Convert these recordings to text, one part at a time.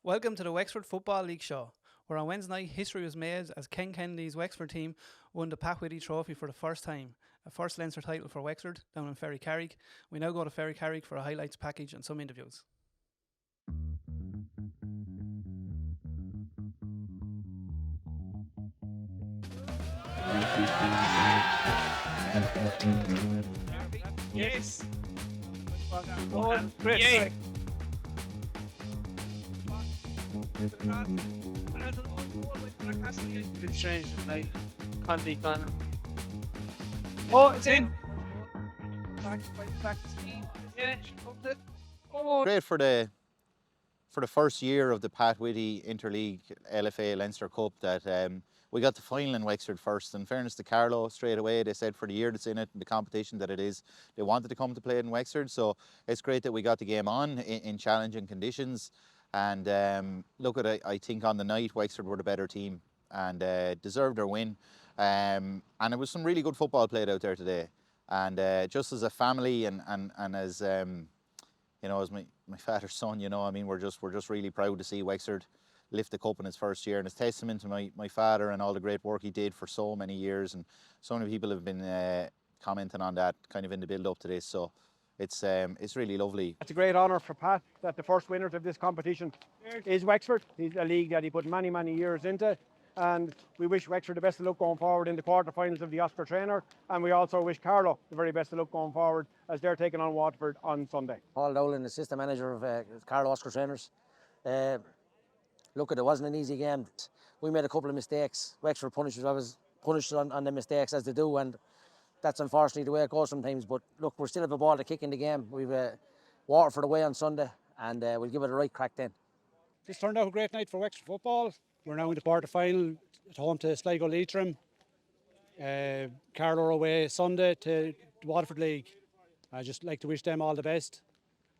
Welcome to the Wexford Football League show, where on Wednesday night history was made as Ken Kennedy's Wexford team won the Pat Whitty Trophy for the first time, a first Leinster title for Wexford down in Ferry Carrick. We now go to Ferry Carrick for a highlights package and some interviews. Yes. Great. Yeah. Been strange tonight. Can't be gone. Oh, it's in. Back. Yeah. Oh, Great for the first year of the Pat Whitty Interleague LFA Leinster Cup that we got the final in Wexford first. In fairness to Carlow, straight away they said for the year that's in it and the competition that it is, they wanted to come to play it in Wexford. So it's great that we got the game on in challenging conditions. And look at it, I think on the night Wexford were the better team and deserved their win. And it was some really good football played out there today. And just as a family and as you know, as my father's son, you know, I mean, we're just really proud to see Wexford lift the cup in his first year, and it's testament to my father and all the great work he did for so many years. And so many people have been commenting on that kind of in the build up to this. So it's really lovely. It's a great honour for Pat that the first winners of this competition is Wexford. He's a league that he put many, many years into. And we wish Wexford the best of luck going forward in the quarterfinals of the Oscar Traynor. And we also wish Carlow the very best of luck going forward as they're taking on Waterford on Sunday. Paul Dowling, assistant manager of Carlow Oscar Trainers. Look, it wasn't an easy game. We made a couple of mistakes. Wexford was punished on the mistakes as they do, and that's unfortunately the way it goes sometimes. But look, we still have a ball to kick in the game. We've Waterford away on Sunday, and we'll give it a right crack then. This turned out a great night for Wexford football. We're now in the quarter-final at home to Sligo Leitrim. Carlow away Sunday to the Waterford League. I just like to wish them all the best.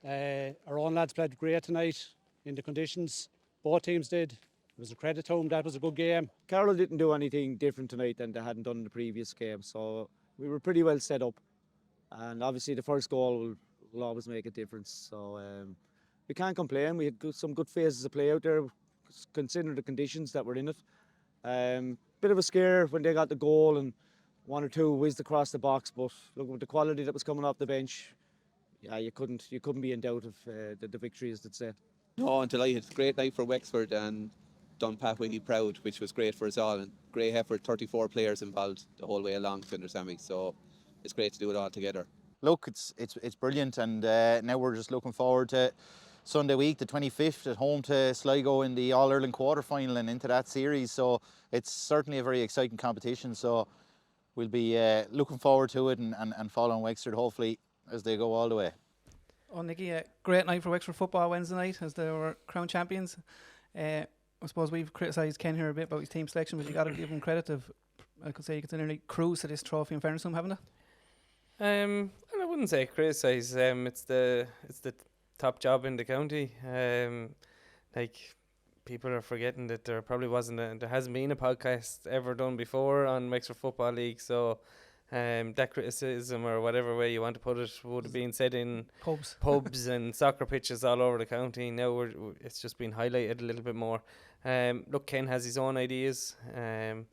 Our own lads played great tonight in the conditions. Both teams did. It was a credit to them. That was a good game. Carlow didn't do anything different tonight than they hadn't done in the previous game, so we were pretty well set up. And obviously the first goal will always make a difference. So we can't complain. We had some good phases of play out there, considering the conditions that were in it. Bit of a scare when they got the goal and one or two whizzed across the box, but look, with the quality that was coming off the bench, yeah, you couldn't be in doubt of the victory, as they'd say. No, I'm delighted. Great night for Wexford and done Pat Whitty proud, which was great for us all. And great effort, 34 players involved the whole way along, to understand me. So it's great to do it all together. Look, it's brilliant, and now we're just looking forward to Sunday week, the 25th, at home to Sligo in the All-Ireland quarter-final and into that series. So it's certainly a very exciting competition. So we'll be looking forward to it and following Wexford, hopefully, as they go all the way. Oh, Nicky, a great night for Wexford football Wednesday night as they were crowned champions. I suppose we've criticised Ken here a bit about his team selection, but you got to give him credit of, I could say, you could nearly cruise to this trophy in fairness to him, haven't they? And I wouldn't say criticise. It's the top job in the county. Like, people are forgetting that there probably there hasn't been a podcast ever done before on Wexford Football League. So that criticism, or whatever way you want to put it, would have been said in pubs and soccer pitches all over the county. Now it's just been highlighted a little bit more. Look, Ken has his own ideas. In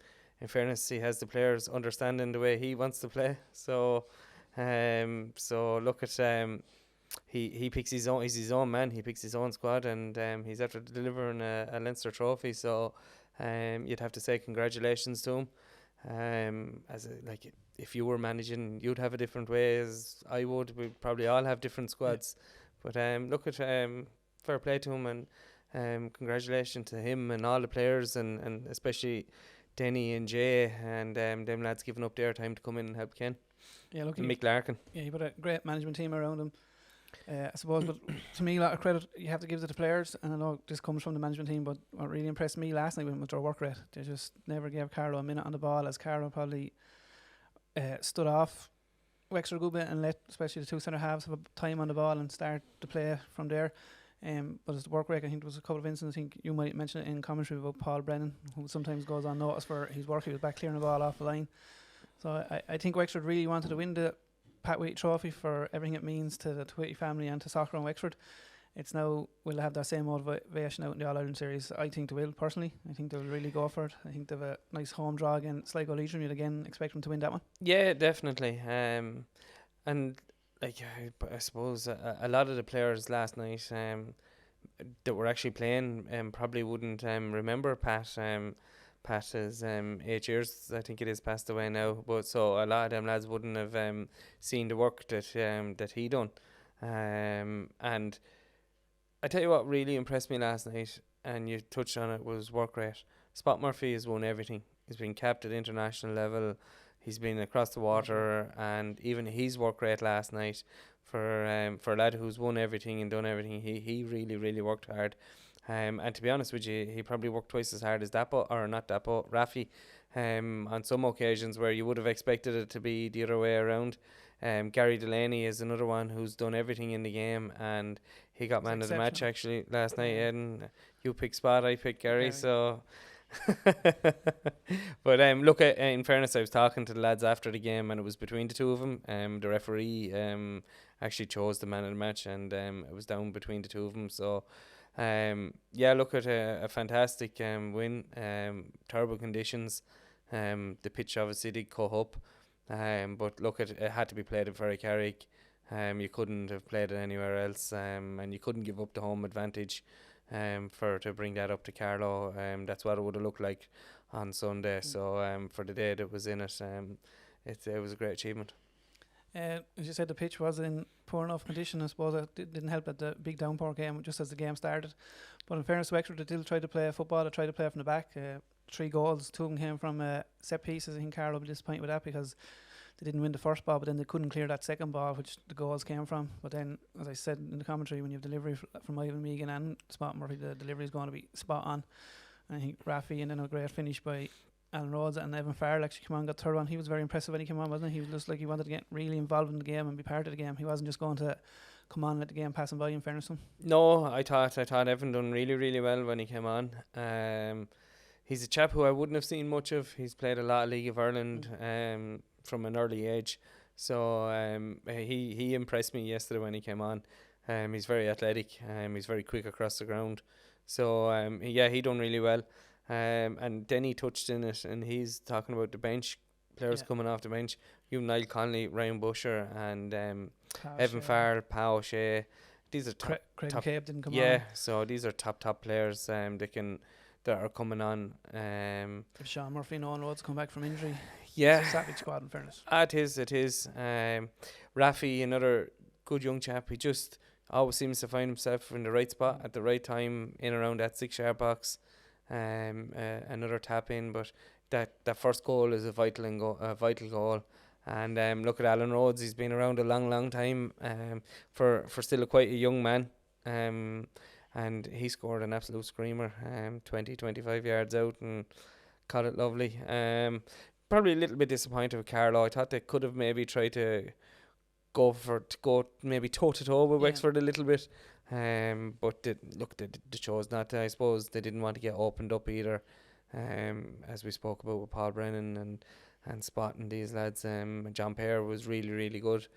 fairness, he has the players understanding the way he wants to play. So look at he picks his own. He's his own man. He picks his own squad, and he's after delivering a Leinster trophy. So you'd have to say congratulations to him. If you were managing, you'd have a different way, as I would. We'd probably all have different squads. Yeah. But look at fair play to him, and congratulations to him and all the players, and especially Denny and Jay and them lads giving up their time to come in and help Ken. Yeah, look, Mick Larkin. Yeah, he put a great management team around him. I suppose, but to me, a lot of credit you have to give to the players, and I know this comes from the management team, but what really impressed me last night was their work rate. They just never gave Carlow a minute on the ball, as Carlow probably stood off Wexford a good bit and let especially the two centre halves have a time on the ball and start to play from there. But as the work rate, I think there was a couple of instances, I think you might mention it in commentary, about Paul Brennan, who sometimes goes on notice for his work. He was back clearing the ball off the line. So I think Wexford really wanted to win the Pat Whitty Trophy for everything it means to the Whitty family and to soccer in Wexford. it's now will have that same motivation out in the All-Ireland series. I think they will, personally. I think they will really go for it. I think they have a nice home draw against Sligo Leitrim. You'd again expect them to win that one. Yeah, definitely. And like I suppose a lot of the players last night that were actually playing probably wouldn't remember Pat. Pat is 8 years, I think it is, passed away now. But so a lot of them lads wouldn't have seen the work that he done. And I tell you what really impressed me last night, and you touched on it, was work rate. Spot Murphy has won everything. He's been capped at international level. He's been across the water, and even his work rate last night for a lad who's won everything and done everything, he really worked hard. And to be honest with you, he probably worked twice as hard as Rafi, on some occasions where you would have expected it to be the other way around. Gary Delaney is another one who's done everything in the game, and he got man of the match actually last night. Aidan, you picked Spot, I picked Gary. So but look, in fairness, I was talking to the lads after the game, and it was between the two of them. The referee actually chose the man of the match, and it was down between the two of them. So yeah, look at a fantastic win. Terrible conditions. The pitch obviously did cut up, but look, it had to be played at Ferrycarrig. You couldn't have played it anywhere else, and you couldn't give up the home advantage to bring that up to Carlow. That's what it would have looked like on Sunday. So for the day that was in it, it was a great achievement. As you said, the pitch was in poor enough condition. I suppose it didn't help that the big downpour came just as the game started. But in fairness to Wexford, they still tried to play football. They tried to play from the back. 3 goals, 2 of them came from set pieces. I think Carlow will be disappointed with that because they didn't win the first ball, but then they couldn't clear that second ball, which the goals came from. But then, as I said in the commentary, when you have delivery from Ivan Megan and Spot Murphy, the delivery is going to be spot on. And I think Rafi, and then a great finish by Alan Rhodes, and Evan Farrell actually came on, got third one. He was very impressive when he came on, wasn't he? He was just like he wanted to get really involved in the game and be part of the game. He wasn't just going to come on and let the game pass him by, in fairness to him. No, I thought Evan done really well when he came on. He's a chap who I wouldn't have seen much of. He's played a lot of League of Ireland from an early age, so he impressed me yesterday when he came on. He's very athletic. He's very quick across the ground. So yeah, he done really well. And Denny touched in it, and he's talking about the bench players coming off the bench. You, Niall Connolly, Ryan Busher, and Evan Farrell, Pao O'Shea. These are top. Craig Cape didn't come on. Yeah, so these are top players. That are coming on. If Sean Murphy and Owen Rhodes come back from injury, yeah, it's a savage squad, in fairness. It is. Rafi, another good young chap. He just always seems to find himself in the right spot at the right time, in around that 6-yard box. Another tap in, but that first goal is a vital goal. And look at Alan Rhodes. He's been around a long time. For still quite a young man. And he scored an absolute screamer, 25 yards out, and caught it lovely. Probably a little bit disappointed with Carlow. I thought they could have maybe tried to go maybe toe-to-toe with Wexford a little bit. But they chose not to. I suppose they didn't want to get opened up either, as we spoke about with Paul Brennan and spotting these lads. John Pear was really good.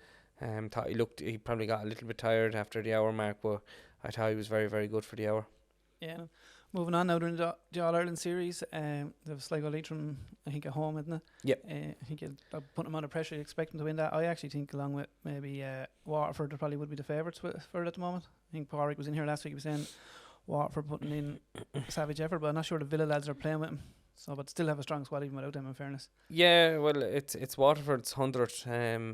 Thought he probably got a little bit tired after the hour mark, but I thought he was very good for the hour. Yeah. Moving on now to the All-Ireland series, they have Sligo Leitrim, I think, at home, isn't it? Yep. I think you'll put them under pressure. You expect them to win that. I actually think, along with maybe Waterford, they probably would be the favourites for it at the moment. I think Pádraig was in here last week. He was saying Waterford putting in a savage effort, but I'm not sure the Villa lads are playing with him. So, but still have a strong squad even without them, in fairness. Yeah, well, it's Waterford's 100th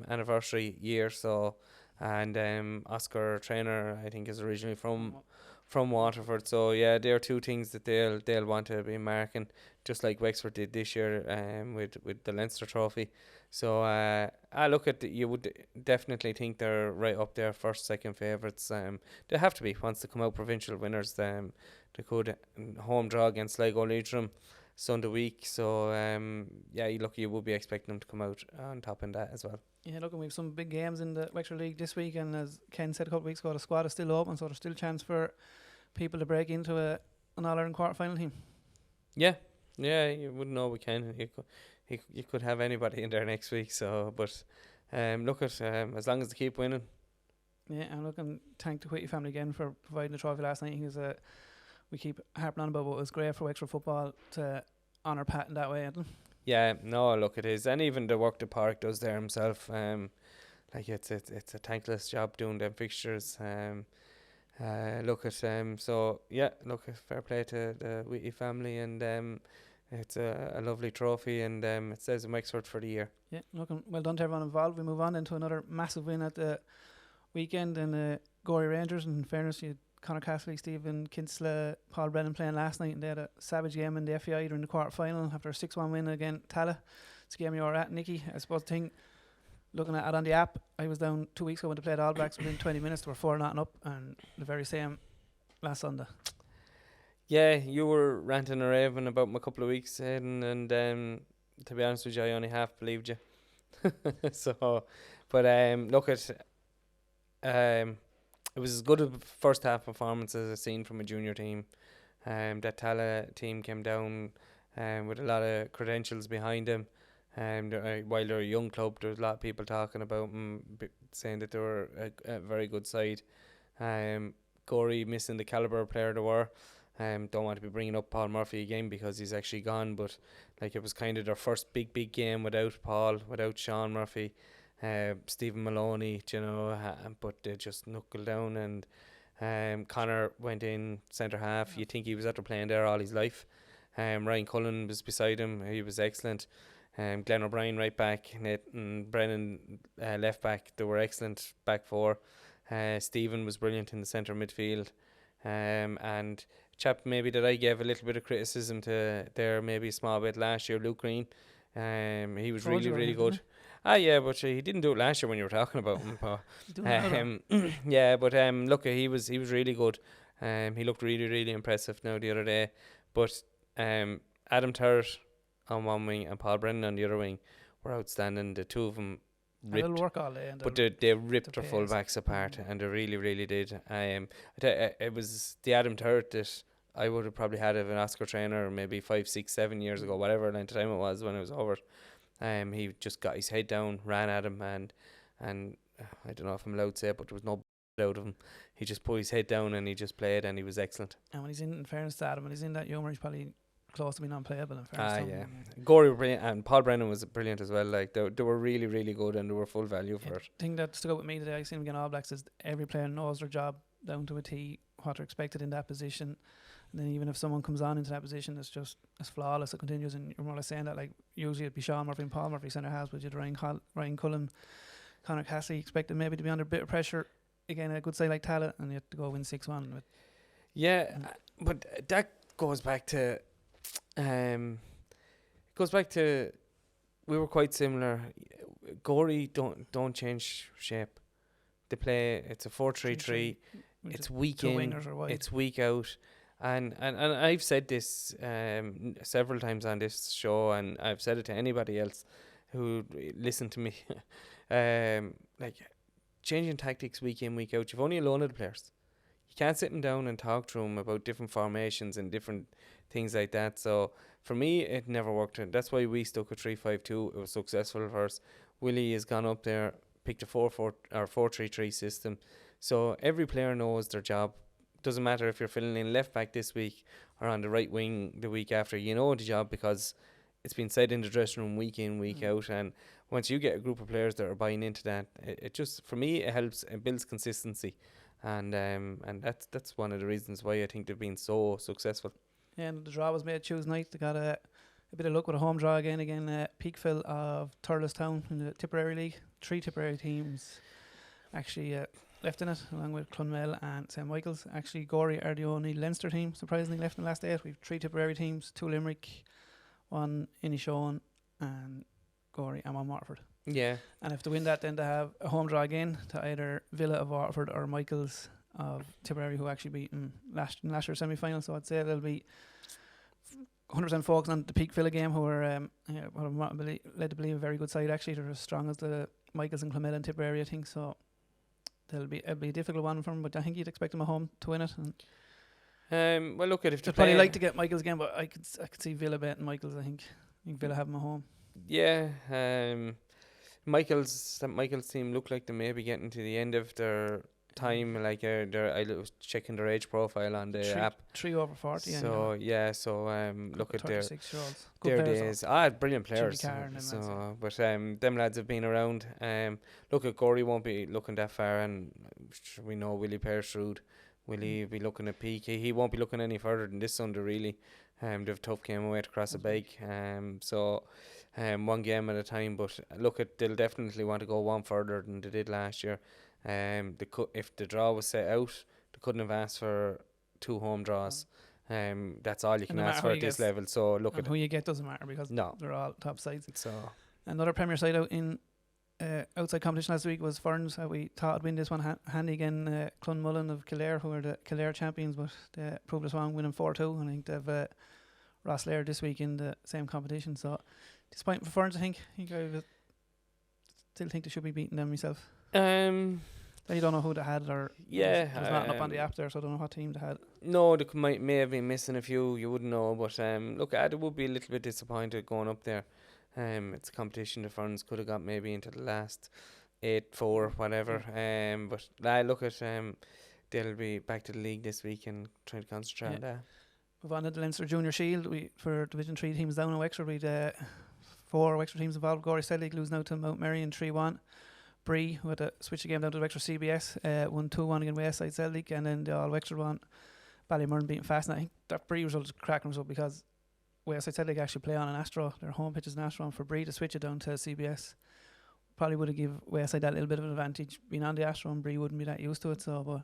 anniversary year, so, and Oscar Traynor, I think, is originally from Waterford. So yeah, there are two things that they'll want to be marking, just like Wexford did this year with the Leinster Trophy. So I look at you would definitely think they're right up there, first, second favourites. They have to be once they come out provincial winners. They could home draw against Sligo Leitrim Sunday week. So yeah, you would be expecting them to come out on top in that as well. Yeah, look, we have some big games in the Wexford League this week, and as Ken said a couple of weeks ago, the squad is still open, so there's still a chance for people to break into an All-Ireland quarter-final team. Yeah, you wouldn't know we can. You could have anybody in there next week. So, but look at as long as they keep winning, Yeah, and look, and thank the Whitty family again for providing the trophy last night. He was we keep harping on about, but it was great for Wexford football to honour Pat in that way. Yeah, no, look, it is, and even the work the Park does there himself. Like it's a thankless job doing them fixtures. So yeah, look, fair play to the Whitty family, and it's a lovely trophy, and it says in Wexford for the year. Yeah, look, well done to everyone involved. We move on into another massive win at the weekend in the Gorey Rangers. In fairness, you had Conor Castley, Stephen Kinsella, Paul Brennan playing last night, and they had a savage game in the FAI during the quarter final after a 6-1 win against Tala. It's a game you were at, Nicky. I suppose the thing, looking at it on the app, I was down 2 weeks ago when they played All Blacks. Within 20 minutes they were 4-0 up, and the very same last Sunday. Yeah, you were ranting and raving about them a couple of weeks, Aidan, and to be honest with you, I only half believed you. Look at it was as good a first half performance as I've seen from a junior team. That Tala team came down with a lot of credentials behind them. While they're a young club, there's a lot of people talking about them, saying that they were a very good side. Gorey missing the calibre of player they were. Don't want to be bringing up Paul Murphy again because he's actually gone, but like it was kind of their first big game without Paul, without Sean Murphy, Stephen Maloney, but they just knuckled down, and Connor went in centre half. You think he was after playing there all his life. Ryan Cullen was beside him, he was excellent. Glenn O'Brien right back, Nathan Brennan left back, they were excellent back four. Stephen was brilliant in the centre midfield, and chap maybe that I gave a little bit of criticism to there maybe a small bit last year, Luke Green. He was really good. Yeah, but he didn't do it last year when you were talking about him. Look, he was really good. He looked really impressive now the other day. But Adam Turrett on one wing and Paul Brennan on the other wing were outstanding. The two of them ripped, work all day, and they ripped their full backs apart, and they really did. It was the Adam Turrett that I would have probably had of an Oscar Traynor maybe 5, 6, 7 years ago, whatever length of time it was when it was over. He just got his head down, ran at him, and I don't know if I'm allowed to say it, but there was no out of him. He just put his head down and he just played, and he was excellent. And when he's in fairness to Adam, when he's in that humour, he's probably close to being unplayable. In fairness, yeah. Gorey were brilliant, and Paul Brennan was brilliant as well. Like they were really good, and they were full value for it. The thing that stuck out with me today, I seen him again All Blacks, is every player knows their job down to a T, what they're expected in that position. And then even if someone comes on into that position, it's just as flawless. It continues, and you're more or less saying that, like, usually it'd be Sean Murphy and Paul Murphy centre halves, but you'd Ryan Cullen, Conor Castley expected maybe to be under a bit of pressure. Again, a good side like Tala, and you have to go win 6-1. But that goes back to we were quite similar. Gorey don't change shape. They play, it's a 4-3-3. It's week in, it's week out. And I've said this several times on this show, and I've said it to anybody else who listen to me. Like, changing tactics week in, week out, you've only a loan of the players. You can't sit them down and talk to them about different formations and different things like that. So for me, it never worked. And that's why we stuck with 3-5-2. It was successful for us. Willie has gone up there, picked a 4-4 or 4-3-3 system. So every player knows their job. Doesn't matter if you're filling in left back this week or on the right wing the week after. You know the job because it's been said in the dressing room week in, week out. And once you get a group of players that are buying into that, it just, for me, it helps, it builds consistency. And that's one of the reasons why I think they've been so successful. Yeah, and the draw was made Tuesday night. They got a bit of luck with a home draw again. Peakville of Turlestown in the Tipperary League. 3 Tipperary teams actually left in it, along with Clonmel and St Michael's. Actually, Gorey are the only Leinster team, surprisingly, left in the last 8. We've 3 Tipperary teams, 2 Limerick, 1 Inishowen, and Gorey and 1 Waterford. Yeah. And if they win that, then they have a home draw again to either Villa of Waterford or Michael's of Tipperary, who actually beat them last year's semi-final. So I'd say they'll be 100% focused on the Peakville game, who are led to believe a very good side. Actually, they're as strong as the Michael's and Clonmel and Tipperary, I think. So it'll be a difficult one for them, but I think you'd expect them at home to win it. And well, look at if they'd probably like to get Michael's game, but I could see Villa beating Michael's. I think Villa have them at home. Yeah. Michael's team look like they may be getting to the end of their time. Like I was checking their age profile on the app. 3 over 40. So look at their 36-year-olds. their days. Brilliant players. Carr and them lads, So, but them lads have been around. Look at Gorey won't be looking that far, and we know Willie Pearshrewd. Will he be looking at peak? He won't be looking any further than this Sunday, really. They have a tough game away to cross a bike. One game at a time. But look at, they'll definitely want to go one further than they did last year. If the draw was set out, they couldn't have asked for 2 home draws. That's all you can ask for at this level. So look at who you get doesn't matter because they're all top sides. So another Premier side out in outside competition last week was Ferns. We thought I'd win this one handy again. Clonmullen of Kildare, who are the Kildare champions, but they proved us wrong, winning 4-2. And I think they've Rosslare this week in the same competition. So disappointing for Ferns, I think. I still think they should be beating them myself. You don't know who they had, or there's nothing up on the app there, so I don't know what team they had. No, they may have been missing a few. You wouldn't know, but look, I would be a little bit disappointed going up there. It's a competition the Ferns could have got maybe into the last 8-4, whatever. But look at they'll be back to the league this week and trying to concentrate on that. Move on to the Leinster Junior Shield. For Division 3 teams down in Wexford, we had 4 Wexford teams involved. Gorey Celtic losing out to Mount Merrion 3-1. Bree, who had to switch the game down to the Wexford CBS, won 2-1 against Westside Celtic, and then the all Wexford one, Ballymurn beating Fast. And I think that Bree result was a cracking result because Westside Celtic actually play on an Astro. Their home pitch is an Astro, and for Bree to switch it down to CBS probably would have given Westside that little bit of an advantage being on the Astro, and Bree wouldn't be that used to it. So, but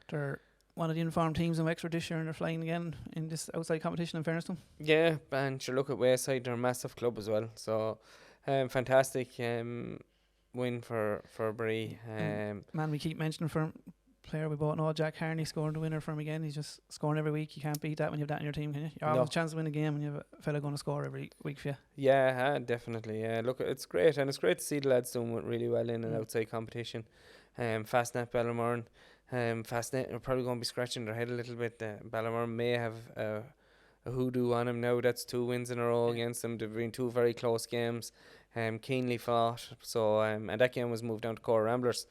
they're one of the informed teams in Wexford this year, and they're flying again in this outside competition, in fairness to them. Yeah, and sure, look at Westside, they're a massive club as well. So, fantastic win for Bree. Man, we keep mentioning for player we bought now, Jack Harney scoring the winner for him again. He's just scoring every week. You can't beat that when you have that in your team, can you? You have a chance to win a game when you have a fella going to score every week for you. Yeah, definitely. Yeah, look, it's great, and it's great to see the lads doing really well in an outside competition. Fastnet Ballymurn. Fastnet are probably going to be scratching their head a little bit. Ballymurn may have a hoodoo on him now. That's 2 wins in a row against them. They've been 2 very close games. Keenly fought. So and that game was moved down to Core Ramblers,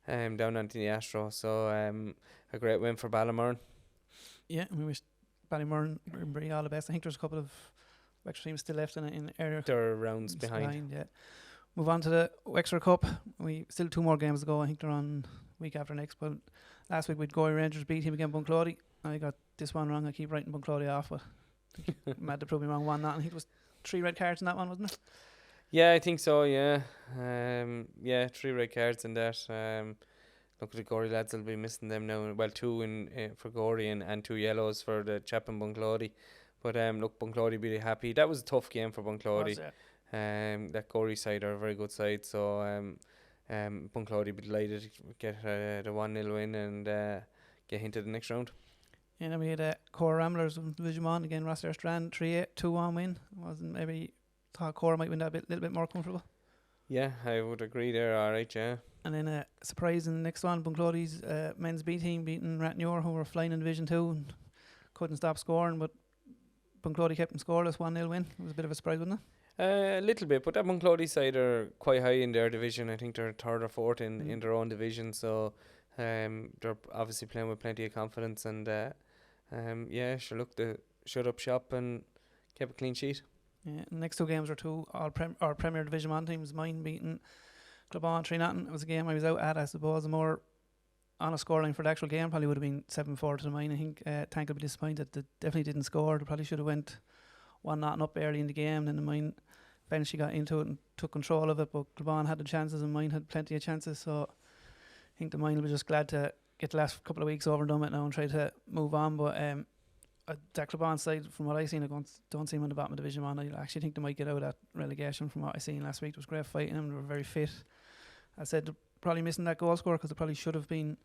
down onto the Astro. So a great win for Ballymurn. Yeah, we wish Ballymurn and Bree all the best. I think there's a couple of extra teams still left in area. They're rounds behind. Yeah. Move on to the Wexford Cup. We still 2 more games to go. I think they're on week after next. But last week we'd Gorey Rangers beat him against Bunclody. I got this one wrong. I keep writing Bunclody off, but I'm mad to prove me wrong 1-0. I think it was 3 red cards in that one, wasn't it? Yeah, I think so. Yeah, 3 red cards in that. Look at the Gorey lads will be missing them now. Well, 2 in for Gorey and 2 yellows for the chap in Bunclody. But look, Bunclody be happy. That was a tough game for Bunclody. That Gorey side are a very good side. So Bunclody be delighted to get the 1-0 win and get into the next round. Yeah, then we had Core Ramblers of Division 1 again. Rosslare Strand 3-8, 2-1 win. Wasn't maybe thought Core might win that a little bit more comfortable. Yeah, I would agree there. All right, yeah. And then a surprise in the next one, Bunclody's men's B team beating Ratnure, who were flying in Division 2 and couldn't stop scoring, but Bunclody kept them scoreless. 1-0 win. It was a bit of a surprise, wasn't it? A little bit, but that Bunclody side are quite high in their division. I think they're 3rd or 4th in their own division, so they're obviously playing with plenty of confidence. And sure, look, they shut up shop and kept a clean sheet. Yeah, the next 2 games were our Premier Division 1 teams. Mine beating Clubon 3-0. It was a game I was out at, I suppose. A more honest scoreline for the actual game probably would have been 7-4 to the Mine. I think Tank will be disappointed. They definitely didn't score. They probably should have went 1-0 up early in the game. Then the Mine eventually got into it and took control of it, but Clubon had the chances and Mine had plenty of chances. So I think the Mine will be just glad to get the last couple of weeks over and done with now and try to move on. But that Clubon side, from what I've seen, I don't see them on the bottom of Division 1. I actually think they might get out of that relegation from what I seen last week. It was great fighting them. They were very fit. I said they're probably missing that goal score because they probably should have been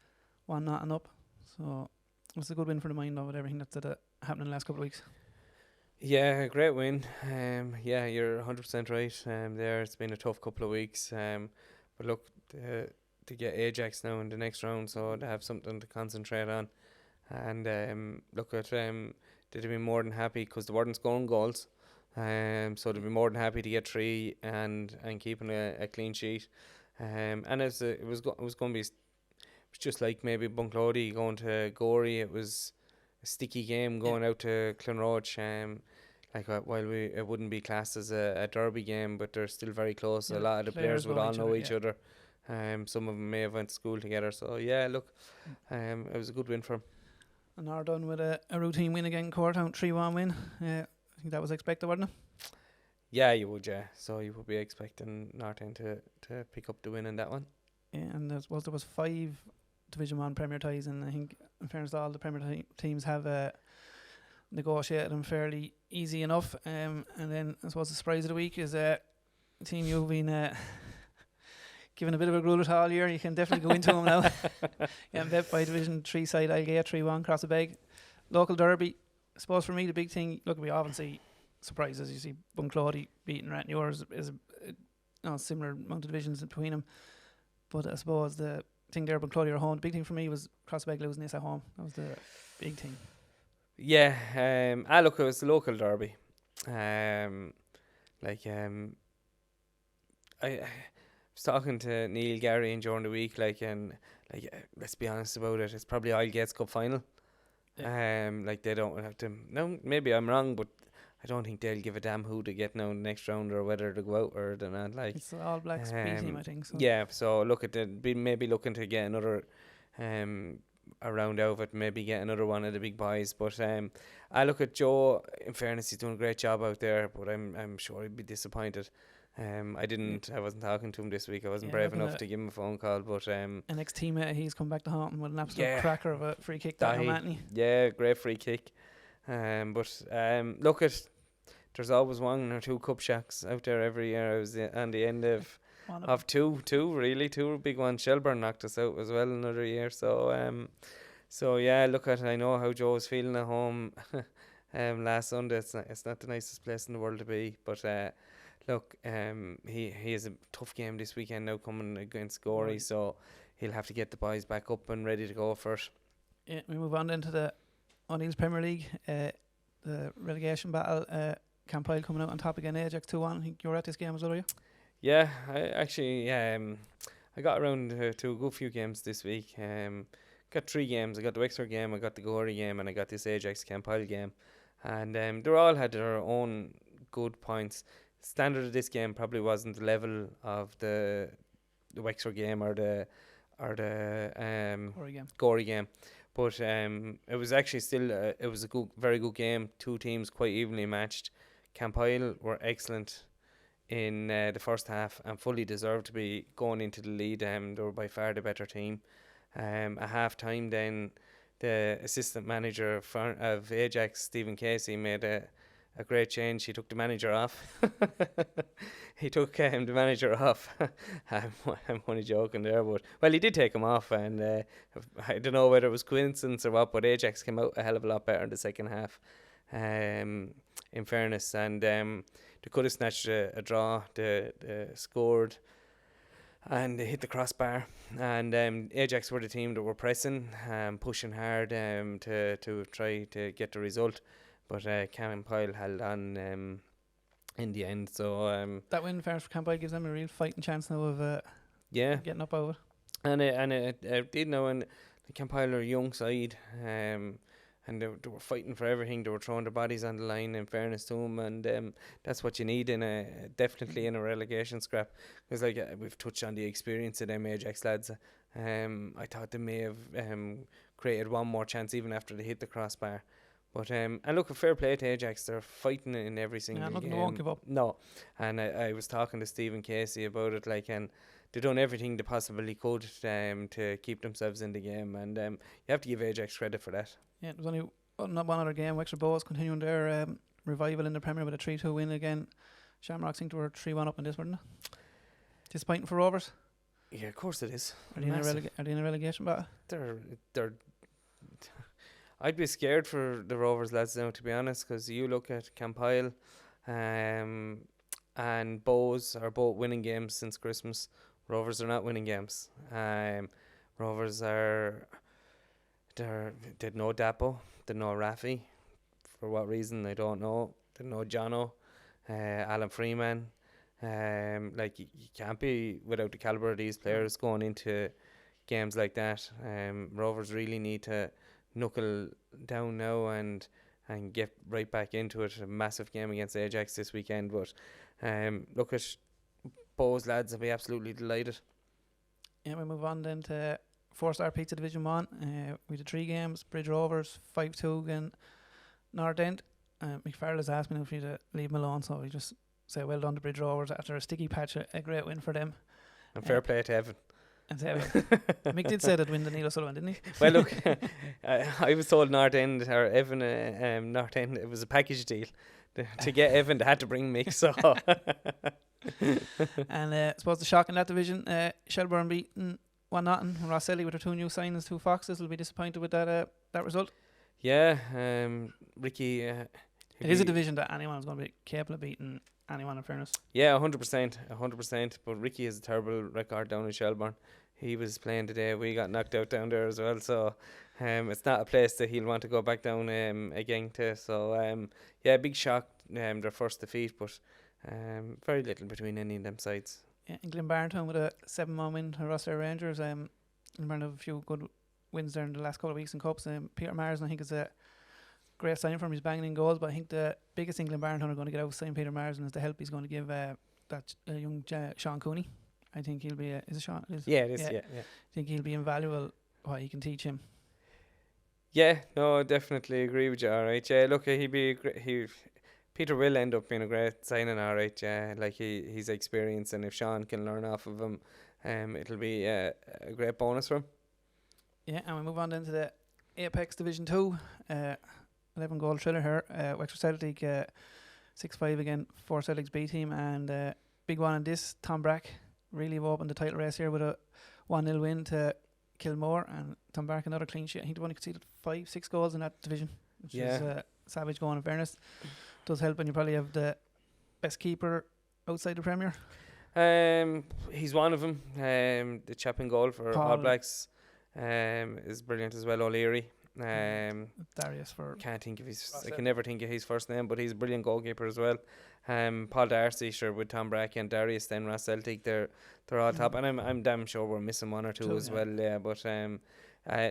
1-0 and up. So it was a good win for the Mind with everything that's happened in the last couple of weeks. Yeah, great win. You're 100% right. There, it's been a tough couple of weeks. But look, to get Ajax now in the next round, so they have something to concentrate on. And look at they'd be more than happy because they weren't scoring goals. So they'd be more than happy to get 3 and keeping a clean sheet. And it was going to be it's just like maybe Bunclody going to Gorey. It was a sticky game going out to Clonroach. While it wouldn't be classed as a derby game, but they're still very close. Yeah, A lot of the players would know all know each each other. Some of them may have went to school together. So yeah, look, it was a good win for them. And are done with a routine win again, Courtown 3-1 win. I think that was expected, wasn't it? Yeah, you would, yeah. So you would be expecting Norton to pick up the win in that one. Yeah, and there was 5 Division 1 Premier ties, and I think in fairness all the Premier teams have negotiated them fairly easy enough. And then I suppose the surprise of the week is a team you've been given a bit of a grudge all year. You can definitely go into them now. Yeah, bet by Division 3 side Algate 3-1 across the bag. Local derby. I suppose for me the big thing, look, we often see surprises. You see Bunclody beating Ratnewer is a similar amount of divisions between them. But I suppose the thing there, Bunclody are home. The big thing for me was Crossbeg losing this at home. That was the big thing. Yeah, look, it was the local derby. I was talking to Neil Gary during the week, let's be honest about it, it's probably Algate's Cup final. Yeah. They don't have to. No, maybe I'm wrong, but I don't think they'll give a damn who to get now in the next round or whether to go out or not. It's the All Blacks B team, I think. So. Yeah, so look at maybe looking to get another a round out of it, maybe get another one of the big boys. But I look at Joe. In fairness, he's doing a great job out there, but I'm sure he'd be disappointed. I wasn't talking to him this week. I wasn't brave enough to give him a phone call. But an ex-teammate, he's come back to haunt him with an absolute cracker of a free kick. Yeah, great free kick. Look at. There's always 1 or 2 cup shocks out there every year. I was on the end of two big ones. Shelburne knocked us out as well another year. So yeah, look at. I know how Joe was feeling at home last Sunday. It's not the nicest place in the world to be, but look, he has a tough game this weekend now coming against Gorey, so he'll have to get the boys back up and ready to go for it. Yeah, we move on into the O'Neill's Premier League, the relegation battle. Campile coming out on top again, Ajax 2-1. I think you were at this game as well, were you? Yeah, I got around to a good few games this week. Got 3 games. I got the Wexford game, I got the Gorey game, and I got this Ajax Campile game. And they all had their own good points. Standard of this game probably wasn't the level of the Wexford game or the Gorey game. But it was actually still it was a very good game. 2 teams quite evenly matched. Campile were excellent in the first half and fully deserved to be going into the lead. They were by far the better team. At half time then the assistant manager of Ajax, Stephen Casey, made a great change. He took the manager off. I'm only joking there, but he did take him off, and I don't know whether it was coincidence or what, but Ajax came out a hell of a lot better in the second half. In fairness, and they could have snatched a draw. They scored, and they hit the crossbar. And Ajax were the team that were pressing, pushing hard to try to get the result. But Campile held on in the end. So that win, fairness for Campile, gives them a real fighting chance now of getting up over. And it did now. And the Campile are a young side, and they were fighting for everything. They were throwing their bodies on the line. In fairness to them, and that's what you need definitely in a relegation scrap. Because we've touched on the experience of them Ajax lads. I thought they may have created one more chance even after they hit the crossbar. But and look, a fair play to Ajax. They're fighting in every single game. They won't give up. No, and I was talking to Stephen Casey about it. And they've done everything they possibly could to keep themselves in the game, and you have to give Ajax credit for that. Yeah, there was only one other game. Wexford Bows continuing their revival in the Premier with a 3-2 win again. Shamrocks think they were 3-1 up in this, weren't they? Disappointing for Rovers. Yeah, of course it is. Are they in a relegation battle? They're I'd be scared for the Rovers lads now, to be honest, because you look at Campile and Bows are both winning games since Christmas. Rovers are not winning games. Rovers they'd no Dapo, they'd no Rafi. For what reason, I don't know. They'd no Jono, Alan Freeman. You can't be without the calibre of these players going into games like that. Rovers really need to knuckle down now and get right back into it. A massive game against Ajax this weekend, but look at Bo's lads will be absolutely delighted. Yeah, we move on then to 4-star Pizza Division 1. We did 3 games. Bridge Rovers 5-2 against North End. McFarlane has asked me now for you to leave them alone, so we just say well done to Bridge Rovers after a sticky patch. A great win for them. And fair play to Evan. And say Mick did say that win the Neil O'Sullivan, didn't he? Well, look, I was told North End or Evan, North End, it was a package deal. To get Evan, they had to bring Mick. So. And I suppose the shock in that division, Shelbourne beaten 1-0. Rosselli with their 2 new signings, 2 Foxes, will be disappointed with that result. Yeah, Ricky. It is a division that anyone is going to be capable of beating anyone, in fairness. Yeah, 100%. But Ricky has a terrible record down in Shelbourne. He was playing today. We got knocked out down there as well. So it's not a place that he'll want to go back down again to. So yeah, big shock. Their first defeat, but very little between any of them sides. Yeah, and Glenbarntown with a 7-1 win to Rossare Rangers. Glenbarntown have a few good wins there in the last couple of weeks in cups. Peter Marsden, I think, is a great signing for him. He's banging in goals, but I think the biggest thing Glenbarntown are going to get out of St. Peter Marsden is the help he's going to give that young Sean Cooney. I think he'll be is it Sean? Yeah, it is. Yeah. I think he'll be invaluable what he can teach him. Yeah, no, I definitely agree with you. All right, yeah. Look, he'd be Peter will end up being a great signing. All right, yeah. Like he's experienced, and if Sean can learn off of him, it'll be a great bonus for him. Yeah, and we move on then to the Apex Division 2. 11-goal thriller here. Wexford Celtic 6-5 again for Celtic's B team, and big one in this. Tom Brack really have opened the title race here with a 1-0 win to Kilmore, and Tom Brack another clean sheet. I think they've only conceded 5-6 goals in that division, which is savage going, in fairness. Does help when you probably have the best keeper outside the Premier. He's one of them. The chap in goal for All Blacks is brilliant as well. O'Leary. Darius for can't think of his. I can never think of his first name, but he's a brilliant goalkeeper as well. Paul Darcy, sure, with Tom Bracky and Darius, then Ross Celtic, they're all top, and I'm damn sure we're missing one or two as well. Yeah, but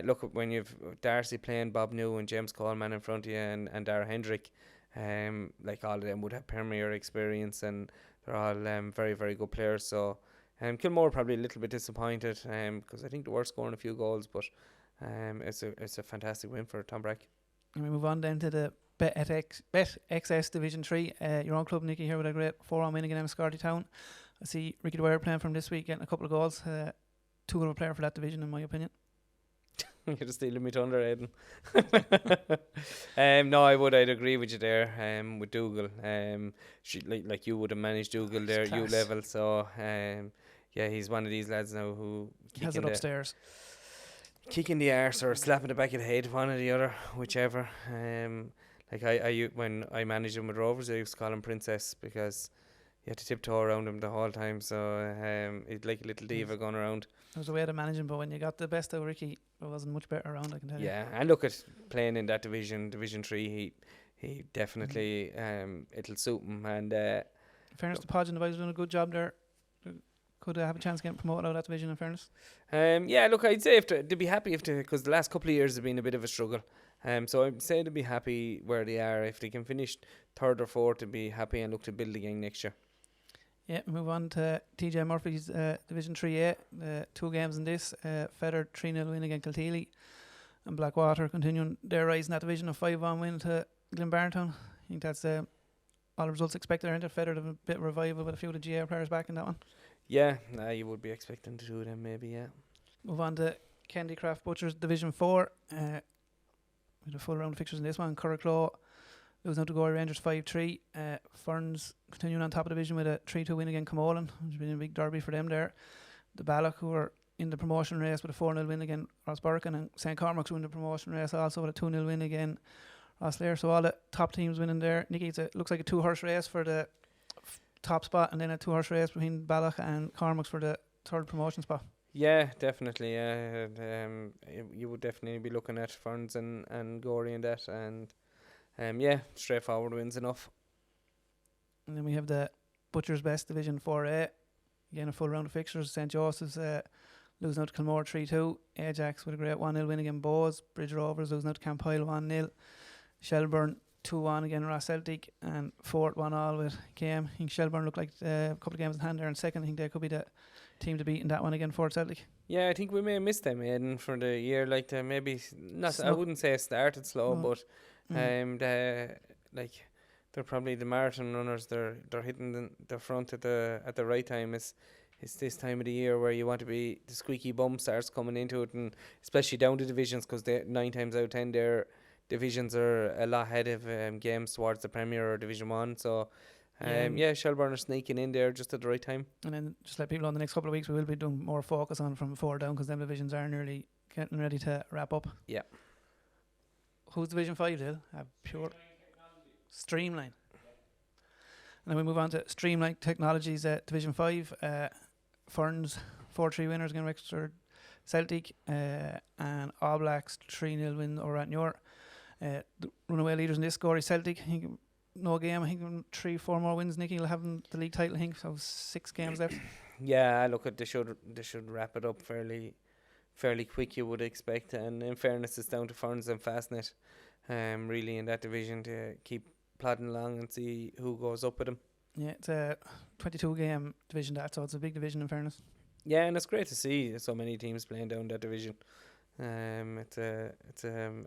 look, when you've Darcy playing Bob New and James Coleman in front of you, and Dara Hendrick, like all of them would have Premier experience, and they're all very, very good players. So Kilmore probably a little bit disappointed because I think they were scoring a few goals, but it's a fantastic win for Tom Brack. And we move on then to the Betxs Division 3. Your own club, Nicky, here with a great 4-1 win against Scarty Town. I see Ricky Dwyer playing from this week, getting a couple of goals. Too good of a player for that division, in my opinion. You're just stealing me thunder, Aidan. No, I'd agree with you there. With Dougal, like you would have managed Dougal there, you level. So yeah, he's one of these lads now who has it upstairs. Kicking the arse or slapping the back of the head, one or the other, whichever. Like I when I managed him with Rovers, I used to call him Princess because you had to tiptoe around him the whole time. So he'd like a little diva going around. There was a way to manage him, but when you got the best of Ricky, it wasn't much better around, I can tell you. Yeah, and look at playing in that Division 3, he definitely it'll suit him. And in fairness to Podge and the boys, doing a good job there. Could have a chance of getting promoted out of that division, in fairness. Yeah, look, I'd say they'd be happy because the last couple of years have been a bit of a struggle. So I'd say they'd be happy where they are. If they can finish 3rd or 4th, they'd be happy and look to build again next year. Yeah, we move on to TJ Murphy's Division 3A. 2 games in this. Feather 3-0 win against Kilteely, and Blackwater continuing their rise in that division, a 5-1 win to Glenbarntown. I think that's all the results expected, aren't it? Feather have a bit of revival with a few of the GA players back in that one. Yeah, you would be expecting to do them maybe, yeah. Move on to Candy Craft Butchers Division 4. With a full round of fixtures in this one. Carlow losing out to Gorey Rangers 5-3. Ferns continuing on top of the division with a 3-2 win against Camolan, which has been a big derby for them there. The Balloch, who are in the promotion race with a 4-0 win against Rossburkin, and St. Cormac's who in the promotion race also with a 2-0 win against Rosslare. So all the top teams winning there. Nicky, it looks like a 2-horse race for the top spot, and then a 2-horse race between Balloch and Cormac's for the 3rd promotion spot. Yeah, definitely. Yeah, you would definitely be looking at Ferns and Gorey and that, and yeah, straightforward wins enough. And then we have the Butcher's Best Division 4A. Again, a full round of fixtures. St. Joseph's losing out to Kilmore 3-2. Ajax with a great 1-0 win against Bowes. Bridge Rovers losing out to Campile 1-0. Shelburne 2-1 again Ross Celtic, and Fort 1-1 with KM. I think Shelburne look like a couple of games in hand there in second. I think they could be the team to beat in that one again, Fort Celtic. Yeah, I think we may have missed them, Aidan, for the year. Like, they maybe not. I wouldn't say it started slow, but they're probably the marathon runners. They're hitting the front at the right time. It's this time of the year where you want to be, the squeaky bum starts coming into it, and especially down the divisions, because 9 times out of 10 their divisions are a lot ahead of games towards the Premier or Division 1. So Shelburne are sneaking in there just at the right time. And then just let people know, the next couple of weeks we will be doing more focus on from 4 down, because them divisions are nearly getting ready to wrap up. Yeah. Who's Division 5, Dale? Pure Streamline. And then we move on to Streamline Technologies, Division 5. Ferns 4-3 winners against Wexford Celtic, and All Blacks 3-0 win over at Newr. The runaway leaders in this score is Celtic. I think no game. I think 3-4 more wins. Nicky will have the league title. I think so. 6 games left. Yeah, look, they should wrap it up fairly quick, you would expect. And in fairness, it's down to Ferns and Fastnet, really, in that division, to keep plodding along and see who goes up with them. Yeah, it's a 22 game division, so it's a big division in fairness. Yeah, and it's great to see so many teams playing down that division. It's a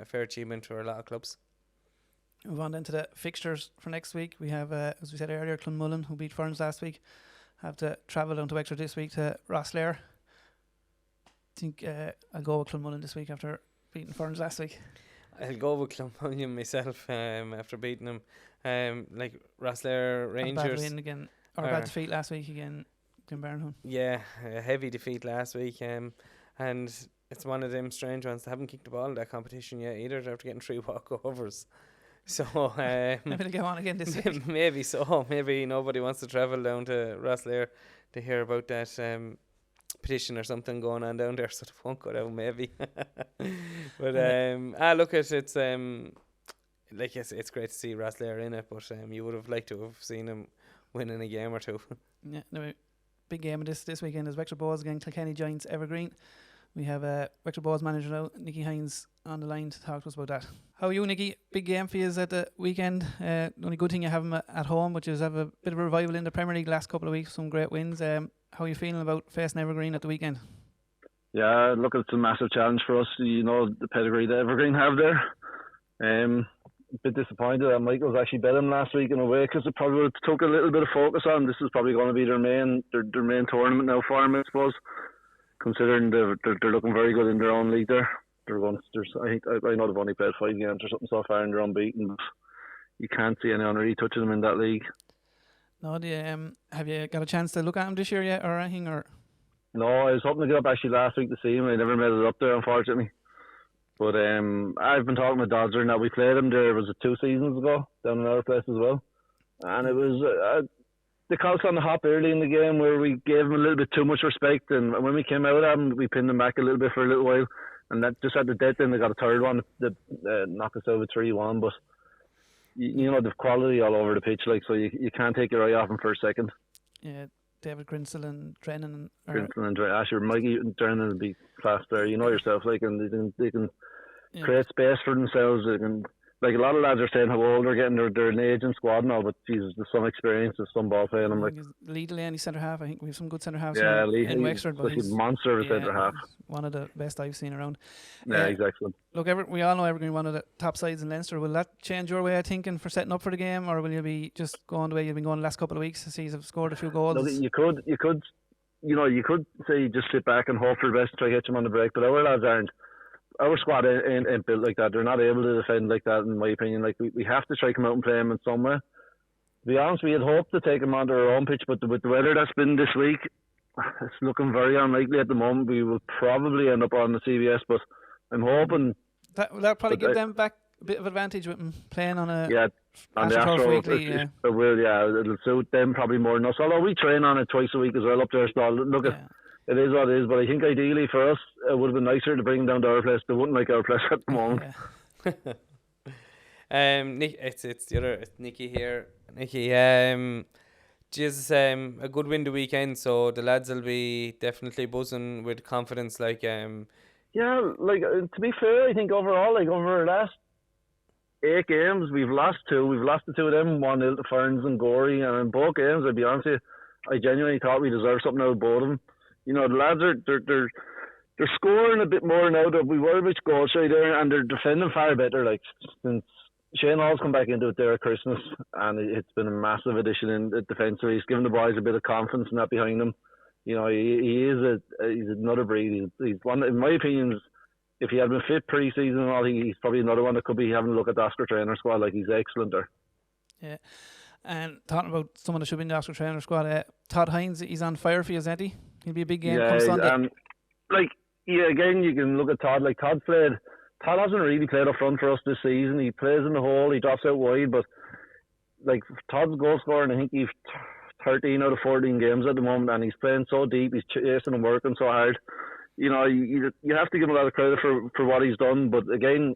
fair achievement for a lot of clubs. Move on then to the fixtures for next week. We have, as we said earlier, Clonmullen, who beat Ferns last week, have to travel down to Wexford this week to Rosslare. I think I'll go with Clonmullen this week after beating Ferns last week. I'll go with Clonmullen myself after beating them. Like Rosslare Rangers. A bad win again, or a bad defeat last week again. Glenbarnholm. Yeah, a heavy defeat last week, and it's one of them strange ones. They haven't kicked the ball in that competition yet either. They're after getting 3 walkovers. So maybe they'll go on again this week. Maybe so. Maybe nobody wants to travel down to Rosslare to hear about that petition or something going on down there, so they won't go down. Maybe. But look, it's it's great to see Rosslare in it, but you would have liked to have seen them winning a game or two. Yeah, no, big game of this weekend is Wexford Boys against Kilkenny Giants Evergreen. We have Wexford Boys manager now, Nicky Hines, on the line to talk to us about that. How are you, Nicky? Big game for you at the weekend. The only good thing you have them at home, which is have a bit of a revival in the Premier League last couple of weeks, some great wins. How are you feeling about facing Evergreen at the weekend? Yeah, look, it's a massive challenge for us. You know, the pedigree that Evergreen have there. A bit disappointed that Michael's actually bet him last week in a way, because it probably took a little bit of focus on. This is probably going to be their main tournament now for them, I suppose. Considering they're looking very good in their own league there. I know they've only played 5 games or something so far and they're unbeaten, but you can't see anyone really touching them in that league. No, do you, have you got a chance to look at them this year yet or anything? Or? No, I was hoping to get up actually last week to see him. I never made it up there, unfortunately. But I've been talking with Dodger and that we played him there, was it 2 seasons ago, down in our place as well. And it was the calls on the hop early in the game where we gave him a little bit too much respect, and when we came out at him, we pinned him back a little bit for a little while, and that just at the dead end they got a third one that knocked us out with 3-1. But you know, the quality all over the pitch, like, so you can't take your eye off him for a second. Yeah, David Grinsell and Traynor. Asher, Mikey and Traynor will be class there. You know yourself, like, and they can create space for themselves. They can. Like, a lot of lads are saying how old they're getting, they're an aging squad now, but Jesus, there's some experience, there's some ball playing. I'm like, Lee Delaney centre half. I think we have some good centre halves. Yeah, Lee in Wexford, but he's a monster of a centre half. One of the best I've seen around. Yeah, exactly. Look, we all know Evergreen, one of the top sides in Leinster. Will that change your way of thinking for setting up for the game, or will you be just going the way you've been going the last couple of weeks to see you've scored a few goals? No, you could say just sit back and hope for the best and try to catch them on the break, but our lads aren't. Our squad ain't built like that. They're not able to defend like that, in my opinion. Like, we have to try to come out and play them in some way. To be honest, we had hoped to take them onto our own pitch, but with the weather that's been this week, it's looking very unlikely at the moment. We will probably end up on the CBS, but I'm hoping that'll probably give them back a bit of advantage with them playing on a on the Astro weekly. It will, it'll suit them probably more than us. Although we train on it twice a week as well up there, so look at. It is what it is, but I think ideally for us, it would have been nicer to bring them down to our place. They wouldn't like our place at the moment. Nick, it's the other, it's Nicky here. Nicky, Just a good win the weekend, so the lads will be definitely buzzing with confidence. Like Yeah, like to be fair, I think overall, like over the last 8 games, we've lost 2. We've lost the 2 of them, 1-0 to Ferns and Gorey, and in both games, I'll be honest with you, I genuinely thought we deserved something out of both of them. You know, the lads are they're scoring a bit more now that we were a bit goal shy there, and they're defending far better. Like since Shane Hall's come back into it there at Christmas, and it's been a massive addition in the defence. So he's given the boys a bit of confidence and that behind him. You know, he's another breed. He's one, in my opinion, if he had been fit pre-season and all, he's probably another one that could be having a look at the Oscar Traynor squad. Like, he's excellent there. Yeah. And talking about someone that should be in the Oscar Traynor squad, Todd Hines, he's on fire for you, isn't he? He'll be a big game come Sunday. Again, you can look at Todd. Like, Todd hasn't really played up front for us this season. He plays in the hole, he drops out wide, but like Todd's goal scoring, I think he's 13 out of 14 games at the moment, and he's playing so deep, he's chasing and working so hard. You know, you have to give him a lot of credit for what he's done, but again,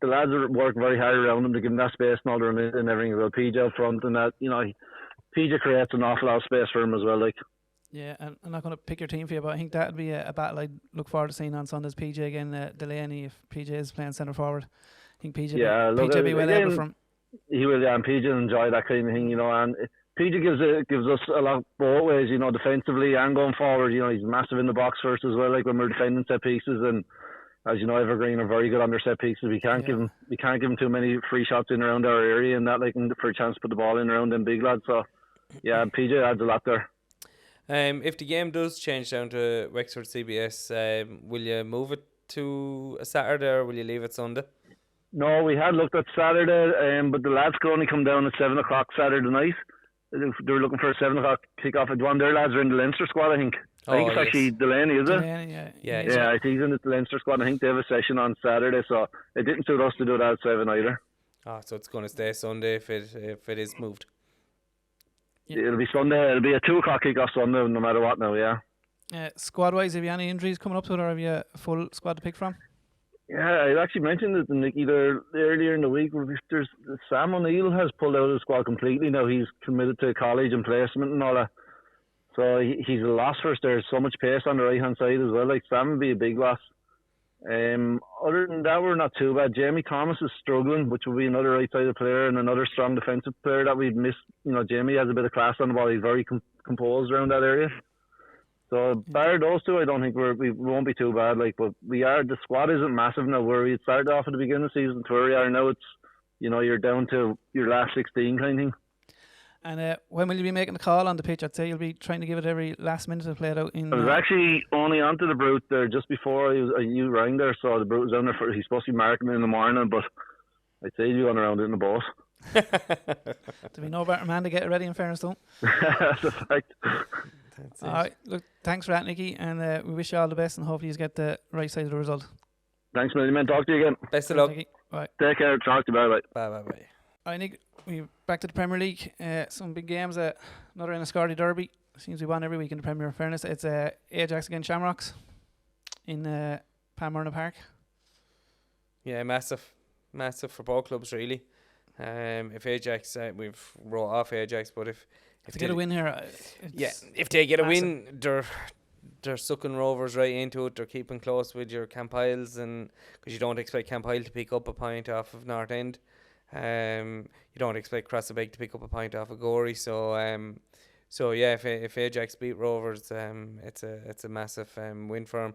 the lads are working very hard around him to give him that space and all the and everything. Well, PJ up front and that, you know, PJ creates an awful lot of space for him as well. Like, yeah, and I'm not going to pick your team for you, but I think that would be a battle I'd look forward to seeing on Sunday's PJ again. Delaney, if PJ is playing centre forward, I think PJ will be well able from. He will, yeah, and PJ will enjoy that kind of thing, you know, and PJ gives us a lot both ways, you know, defensively and going forward. You know, he's massive in the box first as well, like when we're defending set pieces, and as you know, Evergreen are very good on their set pieces. We can't give him too many free shots in around our area and that, like, for a chance to put the ball in around them big lads. So yeah, PJ adds a lot there. If the game does change down to Wexford CBS, will you move it to a Saturday or will you leave it Sunday? No, we had looked at Saturday, but the lads could only come down at 7 o'clock Saturday night. They were looking for a 7 o'clock kick-off. One of their lads are in the Leinster squad, I think. I think it's actually Delaney, is it? Delaney, yeah, I think he's in the Leinster squad. I think they have a session on Saturday, so it didn't suit us to do that at 7 either. So it's going to stay Sunday if it is moved. Yeah. It'll be Sunday. It'll be a 2 o'clock kick-off Sunday, no matter what now, yeah. Squad-wise, have you any injuries coming up to it, or have you a full squad to pick from? Yeah, I actually mentioned it to Nicky there earlier in the week. There's Sam O'Neill has pulled out of the squad completely now. He's committed to college and placement and all that. So he's a loss for us. There's so much pace on the right-hand side as well. Like, Sam would be a big loss. Other than that, we're not too bad. Jamie Thomas is struggling, which will be another right-sided player and another strong defensive player that we've missed. You know, Jamie has a bit of class on the ball. He's very composed around that area. So bar those two, I don't think we won't be too bad. Like, but the squad isn't massive now. Where we started off at the beginning of the season to where we are now, it's, you know, you're down to your last 16 kind of thing. And when will you be making the call on the pitch? I'd say you'll be trying to give it every last minute to play it out in. I was actually only onto the Brute there just before you rang there, so the Brute was down there he's supposed to be marking in the morning, but I'd say you're going around it in the boat. There'll be no better man to get it ready, in fairness, though. That's a fact. All right, look, thanks for that, Nicky, and we wish you all the best, and hopefully you get the right side of the result. Thanks, man. Talk to you again. Best of luck. Bye. Take care. Talk to you. Bye. Bye. All right, Nick, we're back to the Premier League. Some big games. Another Enniscorthy derby. Seems we won every week in the Premier. In fairness, it's Ajax against Shamrocks in Palmurna Park. Yeah, massive for both clubs, really. If Ajax, we've wrote off Ajax, but if they get a win here, if they get a win, they're sucking Rovers right into it. They're keeping close with your Campiles, and because you don't expect Campile to pick up a point off of North End, you don't expect Crossabeg to pick up a point off of Gorey. So if Ajax beat Rovers, it's a massive win for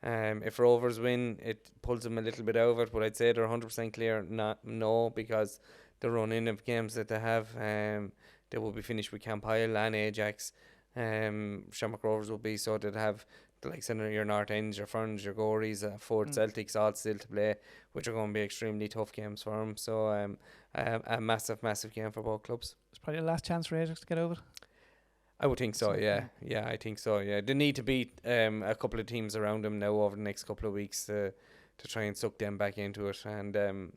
them. If Rovers win, it pulls them a little bit out of it, but I'd say they're 100% clear. No, because the run-in of games that they have, they will be finished with Campile and Ajax. Shamrock Rovers will be, so they'd have the likes of your North Ends, your Ferns, your Gories, Ford Celtics all still to play, which are going to be extremely tough games for them. So a massive game for both clubs. It's probably the last chance for Ajax to get over it. I would think so, yeah, I think so, yeah. They need to beat a couple of teams around them now over the next couple of weeks to try and suck them back into it. And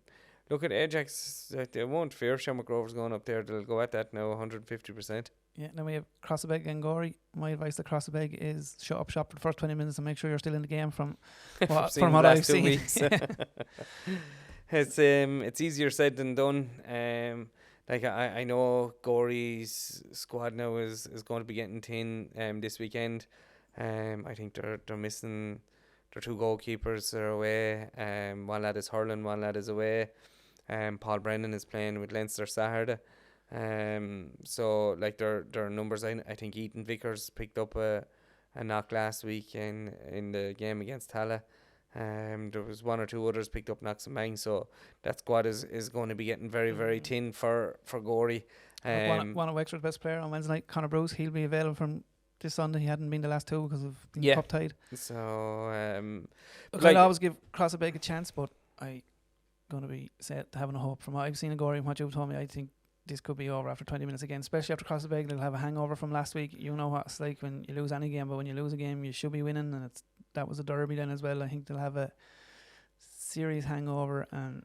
look at Ajax, they won't fear Shamrock Rovers going up there. They'll go at that now 150%. Yeah, then we have Crossabeg and Gorey. My advice to Crossabeg is shut up shop for the first 20 minutes and make sure you're still in the game from what I've seen. It's easier said than done. like I know Gory's squad now is going to be getting thin this weekend. I think they're missing their 2 goalkeepers. They're away. One lad is hurling, one lad is away. Paul Brennan is playing with Leinster Saturday. So like their numbers, I think Ethan Vickers picked up a knock last week in the game against Tala. There was 1 or 2 others picked up knocks and bangs, so that squad is going to be getting very, very thin for Gory. One of Wexford's best player on Wednesday night, Conor Bruce, he'll be available from this Sunday. He hadn't been the last 2 because of being cup tied. So look, I'll always give Crossabeg a chance, but I going to be set having a hope. From what I've seen of Gory and what you've told me, I think this could be over after 20 minutes again, especially after Crossabeg. They'll have a hangover from last week. You know what it's like when you lose any game, but when you lose a game you should be winning, and that was a derby then as well. I think they'll have a serious hangover, and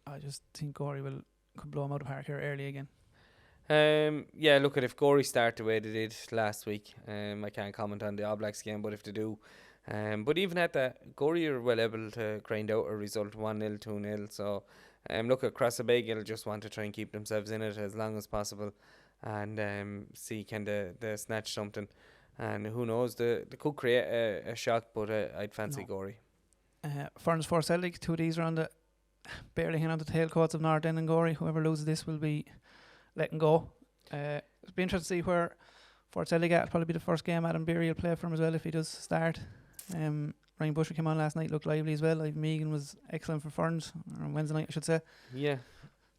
I just think Gory could blow them out of the park here early again. Yeah, look, if Gory start the way they did last week, I can't comment on the All Blacks game, but if they do, but even at that, Gory are well able to grind out a result 1-0, 2-0. So look, at Crossabeg, they'll just want to try and keep themselves in it as long as possible, and see can they snatch something. And who knows, they could create a shock, but I'd fancy Gory. Ferns 4 Celtic, 2 of these are on the barely hanging on the tailcoats of North End and Gory. Whoever loses this will be letting go. It'll be interesting to see where Fort Celtic at. It'll probably be the first game Adam Beery will play for him as well if he does start. Ryan Busher came on last night, looked lively as well. Like Megan was excellent for Ferns on Wednesday night, I should say. Yeah.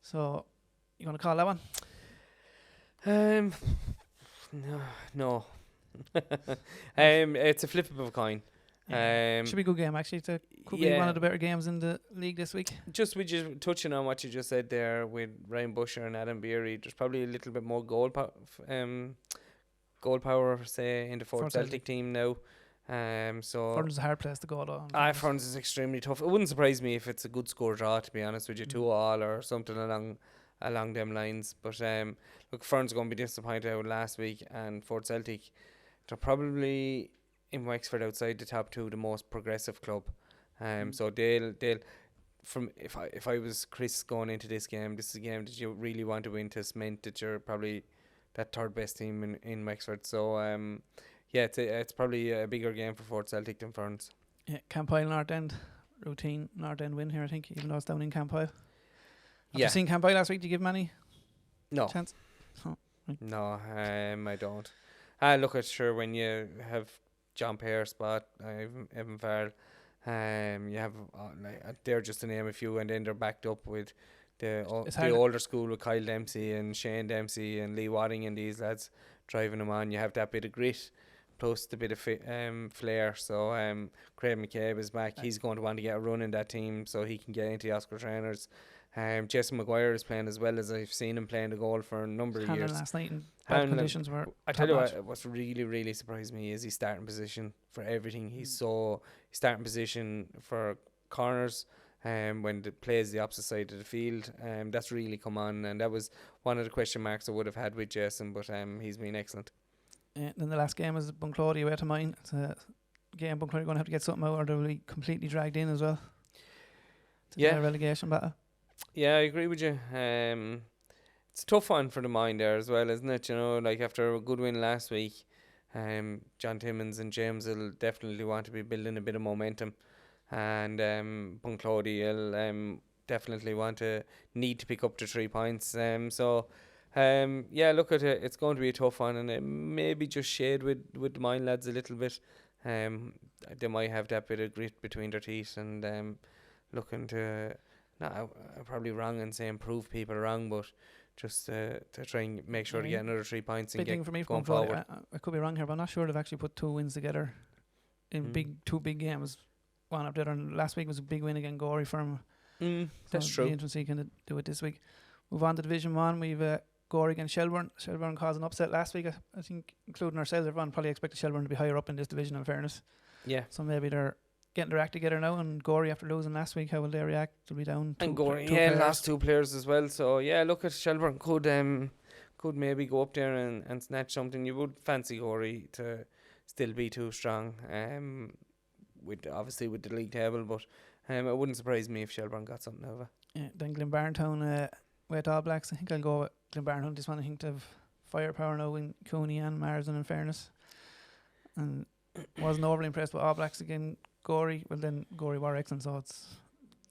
So you want to call that one? No. It's a flip of a coin. Should be a good game actually. It could be one of the better games in the league this week. Just touching on what you just said there with Ryan Busher and Adam Beery, there's probably a little bit more goal power, say, in the Fort Celtic team now. So Ferns is a hard place to go though. Ferns is extremely tough. It wouldn't surprise me if it's a good score draw, to be honest with you, 2-2 or something along them lines. But look, Ferns are going to be disappointed out last week, and Fort Celtic, they're probably in Wexford outside the top 2 the most progressive club. So they'll from if I was Chris going into this game, this is a game that you really want to win to cement that you're probably that 3rd best team in Wexford. So it's probably a bigger game for Fort Celtic than Ferns. Yeah, Campile North End, routine North End win here I think, even though it's down in Campile. Have you seen Campile last week? Do you give them any chance? Oh, right. No, I don't. Look, it's sure when you have John Pear spot, Evan Farrell, you have they're just to name a few, and then they're backed up with the older school with Kyle Dempsey and Shane Dempsey and Lee Wadding and these lads driving them on. You have that bit of grit plus the bit of flair. So Craig McCabe is back. He's going to want to get a run in that team so he can get into the Oscar Traynors. Jason Maguire is playing as well as I've seen him playing the goal for a number of years. Last night in bad conditions were I tell you what's really, really surprised me is his starting position for everything. His starting position for corners when it plays the opposite side of the field. That's really come on, and that was one of the question marks I would have had with Jason, but he's been excellent. Then the last game was Bunclody away to mine. It's a game Bunclody are going to have to get something out or they'll be completely dragged in as well. It's a relegation battle. Yeah, I agree with you. It's a tough one for the mind there as well, isn't it? You know, like after a good win last week, John Timmins and James will definitely want to be building a bit of momentum, and Bunclody will definitely need to pick up the 3 points. Look at it. It's going to be a tough one, and it maybe just shade with the mine lads a little bit. They might have that bit of grit between their teeth and looking to. I'm probably wrong in saying prove people wrong, but just to try and make sure to get another 3 points and get going forward. I could be wrong here, but I'm not sure they've actually put 2 wins together in two big games. One up the other, and last week was a big win against Gory for them. That's true. Interesting can do it this week. Move on to Division 1. We've Gory against Shelbourne. Shelbourne caused an upset last week. I think, including ourselves, everyone probably expected Shelbourne to be higher up in this division, in fairness. Yeah. So maybe they're getting their act together now, and Gory, after losing last week, how will they react? They'll be down and Gory lost 2 players as well. So look at Shelbourne could maybe go up there and snatch something. You would fancy Gory to still be too strong, with the league table, but it wouldn't surprise me if Shelbourne got something over. Yeah, then Glenbarntown with All Blacks. I think I'll go with Glenbarnhunt. This one, I think they've firepower now in Cooney and Marsden, in fairness. And wasn't overly impressed with All Blacks again. Gorey, well then Gorey were excellent, so it's,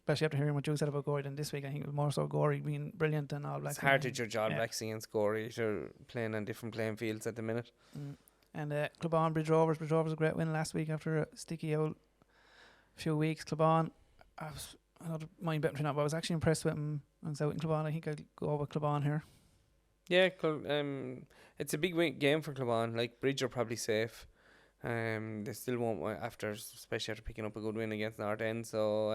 especially after hearing what you said about Gorey then this week, I think it was more so Gorey being brilliant than All Blacks. It's hard to judge All Blacks against Gorey. They're playing on different playing fields at the minute. And Clubon, Bridge Rovers. Bridge Rovers a great win last week after a sticky old few weeks. Clubon, I don't mind betting not, but I was actually impressed with him. I was out in Clubon. I think I'll go with Clubon here. Yeah, it's a big game for Clubon. Like, Bridge are probably safe. They still won't especially after picking up a good win against North End. So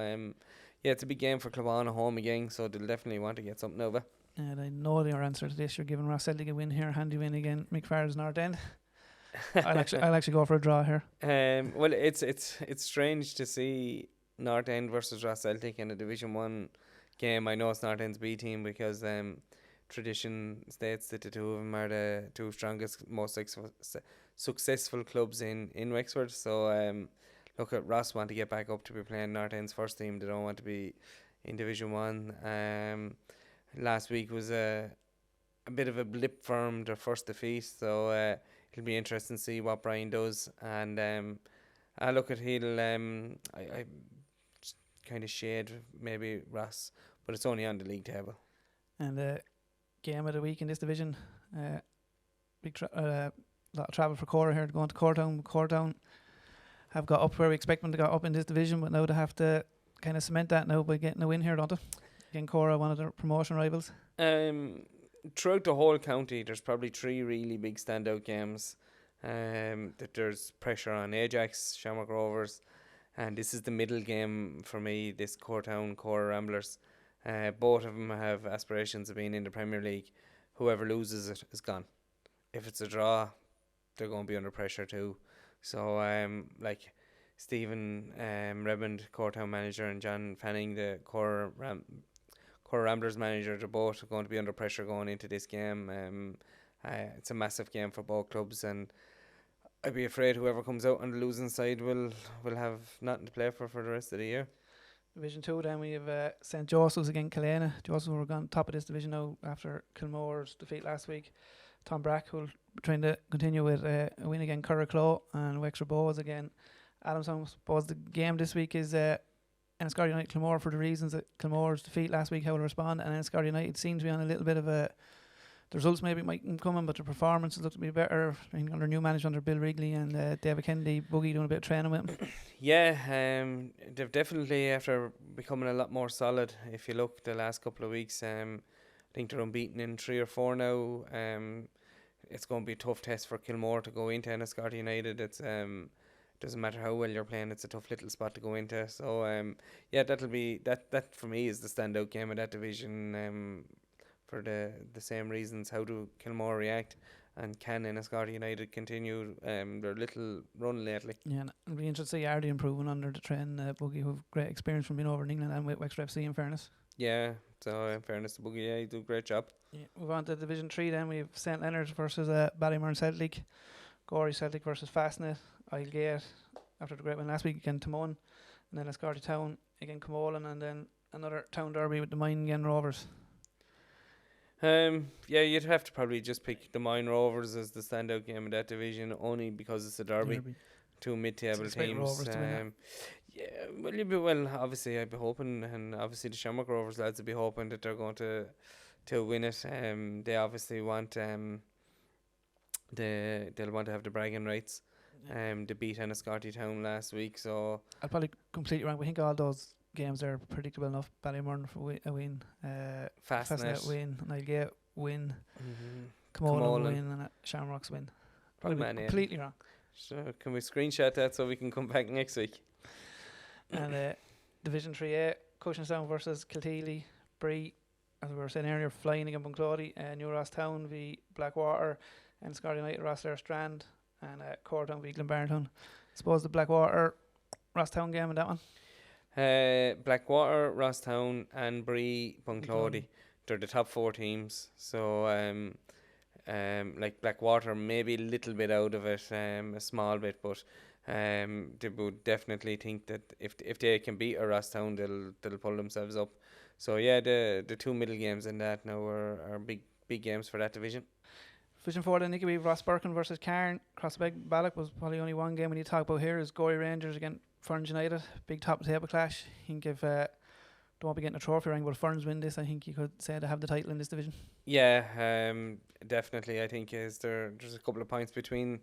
yeah, it's a big game for Clubon at home again. So they'll definitely want to get something over. And I know your answer to this. You're giving Ross Celtic a win here, handy win again. McFarland's North End. I'll actually go for a draw here. Well, it's strange to see North End versus Ross Celtic in a Division 1 game. I know it's North End's B team because tradition states that the two of them are the two strongest, most successful clubs in Wexford. So look, at Ross want to get back up to be playing North End's first team. They don't want to be in Division 1. Last week was a bit of a blip for them, their first defeat. So it'll be interesting to see what Brian does. And I look at he'll I kind of shade maybe Ross, but it's only on the league table. And the game of the week in this division, big lot of travel for Cora here, going to Cortown. Cortown have got up where we expect them to get up in this division, but now they have to kind of cement that now by getting a win here, don't they? Again, Cora, one of their promotion rivals. Throughout the whole county, there's probably 3 really big standout games. That there's pressure on Ajax, Shamrock Rovers, and this is the middle game for me, this Cortown Cora Ramblers. Both of them have aspirations of being in the Premier League. Whoever loses it is gone. If it's a draw, they're going to be under pressure too. So like Stephen Redmond, Cortown manager, and John Fanning, the Cora Ramblers manager, they're both going to be under pressure going into this game. It's a massive game for both clubs, and I'd be afraid whoever comes out on the losing side will have nothing to play for the rest of the year. Division 2 then we have St. Joseph's again, Killarney. Joseph's were gone top of this division now after Kilmore's defeat last week. Tom Brack will be trying to continue with a win again, Carlow, and Wexford Bows again. Adamstown. I suppose the game this week is Enniscorthy United Kilmore, for the reasons that Kilmore's defeat last week, how to respond, and Enniscorthy United seems to be on a little bit of a, the results maybe might come in, but the performances look to be better. I think under new manager, under Bill Wrigley and David Kennedy, Boogie doing a bit of training with him. Yeah, they've definitely, after becoming a lot more solid, if you look the last couple of weeks, I think they're unbeaten in 3 or 4 now. It's going to be a tough test for Kilmore to go into Enniscorthy United. It's doesn't matter how well you're playing, it's a tough little spot to go into. So yeah, that'll be that for me is the standout game of that division. For the same reasons, how do Kilmore react, and can Enniscorthy United continue their little run lately? Yeah, and it'll be interesting to see Ardee improving under the trend. Boogie, who have great experience from being over in England and with Wexford FC, in fairness. Yeah, so in fairness to Boogie, yeah, he do a great job. Yeah, move on to Division 3 then. We have St. Leonard's versus Ballymurn Celtic, Gorey Celtic versus Fastnet, Islegate after the great win last week again, Timon, and then Enniscorthy Town again, Camolan, and then another town derby with the Mine again, Rovers. Yeah, you'd have to probably just pick the Mine Rovers as the standout game of that division, only because it's a derby. 2 mid-table teams. Yeah, obviously I'd be hoping, and obviously the Shamrock Rovers lads would be hoping that they're going to win it. They obviously want they'll want to have the bragging rights. They beat Enniscorthy Town last week, so I'll probably completely wrong. We think all those games are predictable enough. Ballymurn for a win, Fastnet win, and Islegate win, Camolan win, and Shamrocks win. Probably completely wrong. So can we screenshot that so we can come back next week? And Division 3A, Cushenstown versus Kilteely, Bree, as we were saying earlier, flying against Bunclody, New Ross Town v Blackwater, and Enniscorthy United Rosslare Strand, and Cortown v Glenbarntown. I suppose the Blackwater Rosstown game in that one. Blackwater, Rosstown, and Bree, Bunclody. They're the top 4 teams. So like Blackwater, maybe a little bit out of it, a small bit, but they would definitely think that if they can beat a Rosstown, they'll pull themselves up. So yeah, the two middle games in that now are big games for that division. Division 4 then, Nicky, we have Ross Birkin versus Cairn. Crossbeg Ballock was probably only one game we need to talk about here. Is Gorey Rangers against Ferns United. Big top of the table clash. I think if don't want to be getting a trophy ring, but if Ferns win this, I think you could say to have the title in this division. Yeah, definitely. I think there's a couple of points between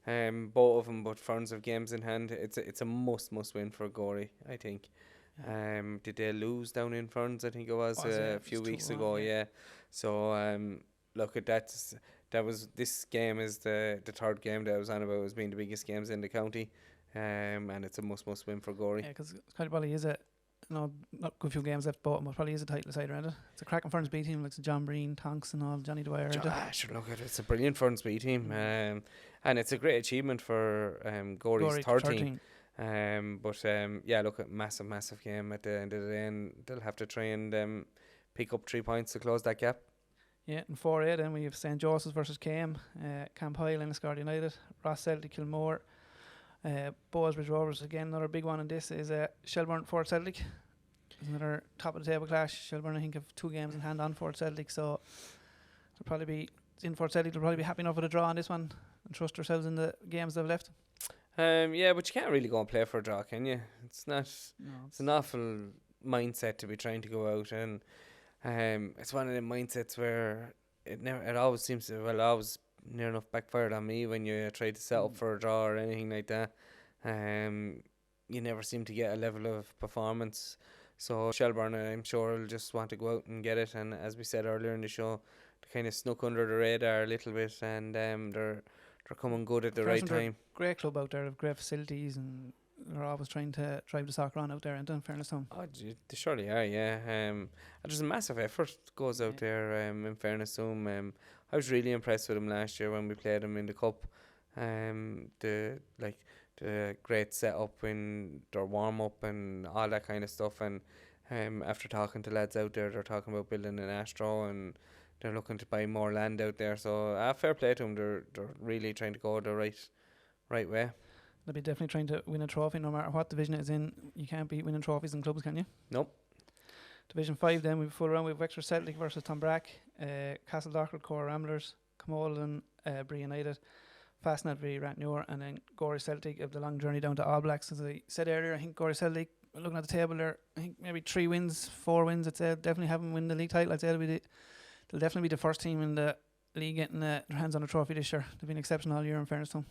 both of them, but Ferns have games in hand. It's a must win for Gorey, I think. Did they lose down in Ferns? I think it was a few weeks ago. Yeah. So look at this game is the third game that I was on about as being the biggest games in the county, and it's a must win for Gorey. Yeah, because County probably is not a good few games left, but probably is a title side around it. It's a cracking Ferns B team, like John Breen, Tonks and all, Johnny Dwyer. Sure, look at it. It's a brilliant Ferns B team, and it's a great achievement for Gorey's third team. Yeah, look at massive game at the end of the day, and they'll have to try and pick up 3 points to close that gap. Yeah, in 4A then we have St. Joseph's versus Came, Camp Hyle, Enniscorthy United, Ross Celtic, Kilmore, Bowesbridge Rovers. Again, another big one in this is Shelburne, Fort Celtic. Another top of the table clash. Shelburne, I think, have 2 games in hand on Fort Celtic, so they'll probably be happy enough with a draw on this one and trust themselves in the games they've left. Yeah, but you can't really go and play for a draw, can you? It's not. No, it's an awful mindset to be trying to go out, and it's one of the mindsets where it always seems to always near enough backfired on me when you try to set up for a draw or anything like that. You never seem to get a level of performance. So Shelburne, I'm sure, will just want to go out and get it. And as we said earlier in the show, they kind of snuck under the radar a little bit, and they're coming good at the right time. Great club out there, have great facilities, and they're always trying to drive the soccer on out there, and in fairness to them. Oh, they surely are, yeah. And there's a massive effort goes out there, in fairness to them. I was really impressed with them last year when we played them in the cup. The great setup in their warm up and all that kind of stuff. And after talking to lads out there, they're talking about building an Astro, and they're looking to buy more land out there. So fair play to them. They're really trying to go the right way. They'll be definitely trying to win a trophy no matter what division it's in. You can't beat winning trophies in clubs, can you? Nope. Division 5 then, we've full around with Wexford Celtic versus Tonbrack, Castle Dockard, Core Ramblers, Camolan, Brea United, Fastnet v Rantnure, and then Gorey Celtic of the long journey down to All Blacks. As I said earlier, I think Gorey Celtic, looking at the table there, I think maybe 3 wins, 4 wins. I'd say definitely haven't won the league title. I'd say they'll definitely be the first team in the league getting their hands on a trophy this year. They've been exceptional all year, in fairness to them.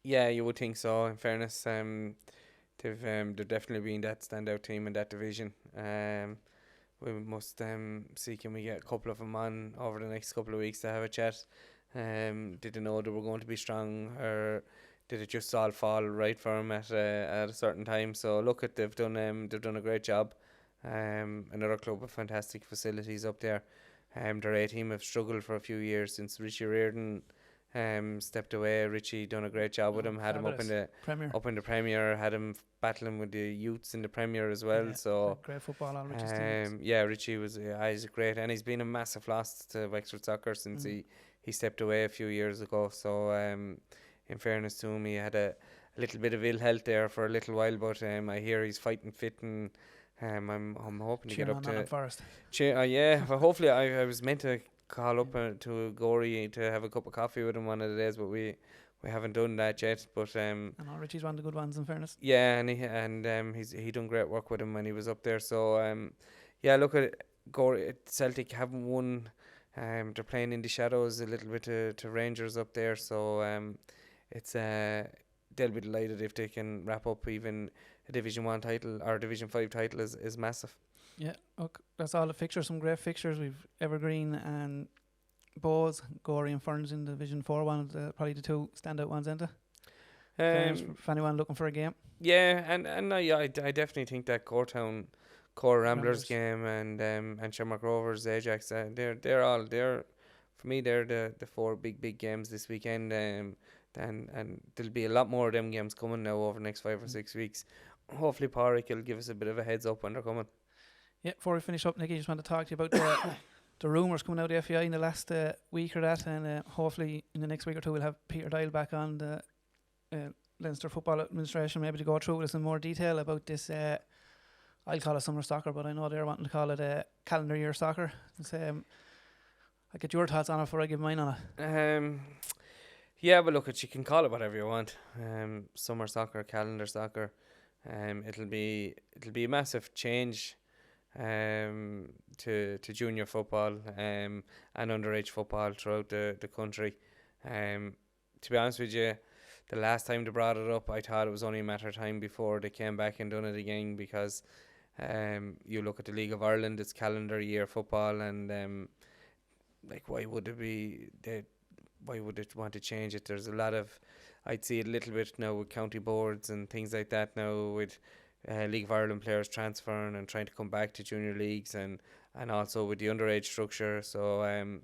Yeah, you would think so. In fairness, they've definitely been that standout team in that division. We must see can we get a couple of them on over the next couple of weeks to have a chat. Did they know they were going to be strong, or did it just all fall right for them at a certain time? So look at they've done a great job. Another club with fantastic facilities up there. Their A team have struggled for a few years since Richie Reardon stepped away. Richie done a great job with him. Had him up in the Premier. Had him battling with the youths in the Premier as well. Yeah, so great football on Richie's team. Yeah, Richie was he's great, and he's been a massive loss to Wexford soccer since he stepped away a few years ago. So in fairness to him, he had a little bit of ill health there for a little while, but I hear he's fighting fit, and I'm hoping to get up to Forest. Yeah, well, hopefully I was meant to call up to Gorey to have a cup of coffee with him one of the days, but we haven't done that yet. But I know Richie's one of the good ones, in fairness. Yeah, and he done great work with him when he was up there. So yeah, look at Gorey. Celtic haven't won. They're playing in the shadows a little bit to Rangers up there. So it's they'll be delighted if they can wrap up even a Division 1 title or Division 5 title is massive. Yeah, look, that's all the fixtures. Some great fixtures. We've Evergreen and Bowes, Gorey and Ferns in Division 4. One of the probably the 2 standout ones, isn't it? If anyone looking for a game. Yeah, and I definitely think that Core Ramblers game and Shamrock Rovers, Ajax, they're for me they're the 4 big games this weekend. And there'll be a lot more of them games coming now over the next 5 or 6 weeks. Hopefully Pádraig will give us a bit of a heads up when they're coming. Yeah, before we finish up, Nicky, just want to talk to you about the rumours coming out of the FAI in the last week or that, and hopefully in the next week or 2 we'll have Peter Dial back on the Leinster Football Administration, maybe to go through with us in more detail about this I'll call it summer soccer, but I know they're wanting to call it calendar year soccer. I get your thoughts on it before I give mine on it. Yeah, but look, you can call it whatever you want. Summer soccer, calendar soccer. It'll be a massive change to junior football and underage football throughout the country. To be honest with you, the last time they brought it up, I thought it was only a matter of time before they came back and done it again, because you look at the League of Ireland, it's calendar year football, and why would it be? Why would it want to change it? There's a lot of, I'd see it a little bit now with county boards and things like that now, with League of Ireland players transferring and trying to come back to junior leagues, and also with the underage structure. So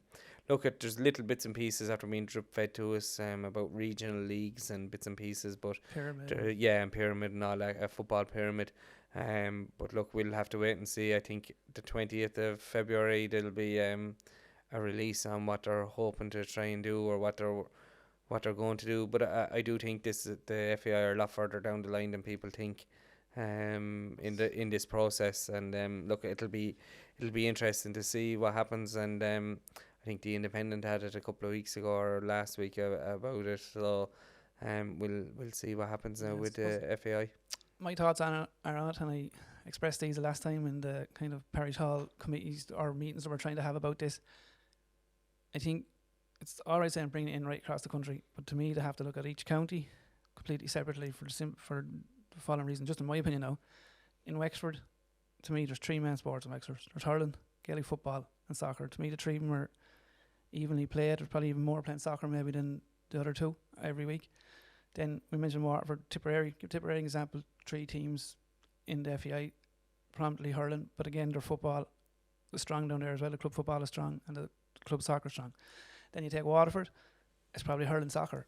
there's little bits and pieces after being drip fed to us about regional leagues and bits and pieces, but Pyramid. and pyramid and all that, a football pyramid. But look, we'll have to wait and see. I think the 20th of February there'll be a release on what they're hoping to try and do, or what they're going to do. But I do think the FAI are a lot further down the line than people think in this process. And look, it'll be interesting to see what happens. And I think the Independent had it a couple of weeks ago or last week about it. So we'll see what happens now with the FAI. My thoughts on it are on it, and I expressed these the last time in the kind of parish hall committees or meetings that we're trying to have about this. I think it's all right saying bringing it in right across the country, but to me they have to look at each county completely separately for the following reason, just in my opinion now. In Wexford, to me there's three main sports in Wexford. There's hurling, Gaelic football and soccer. To me the three of them are evenly played. There's probably even more playing soccer maybe than the other two every week. Then we mentioned Waterford, Tipperary. Give Tipperary an example, 3 teams in the FEI, promptly hurling, but again their football is strong down there as well. The club football is strong and the club soccer is strong. Then you take Waterford, it's probably hurling soccer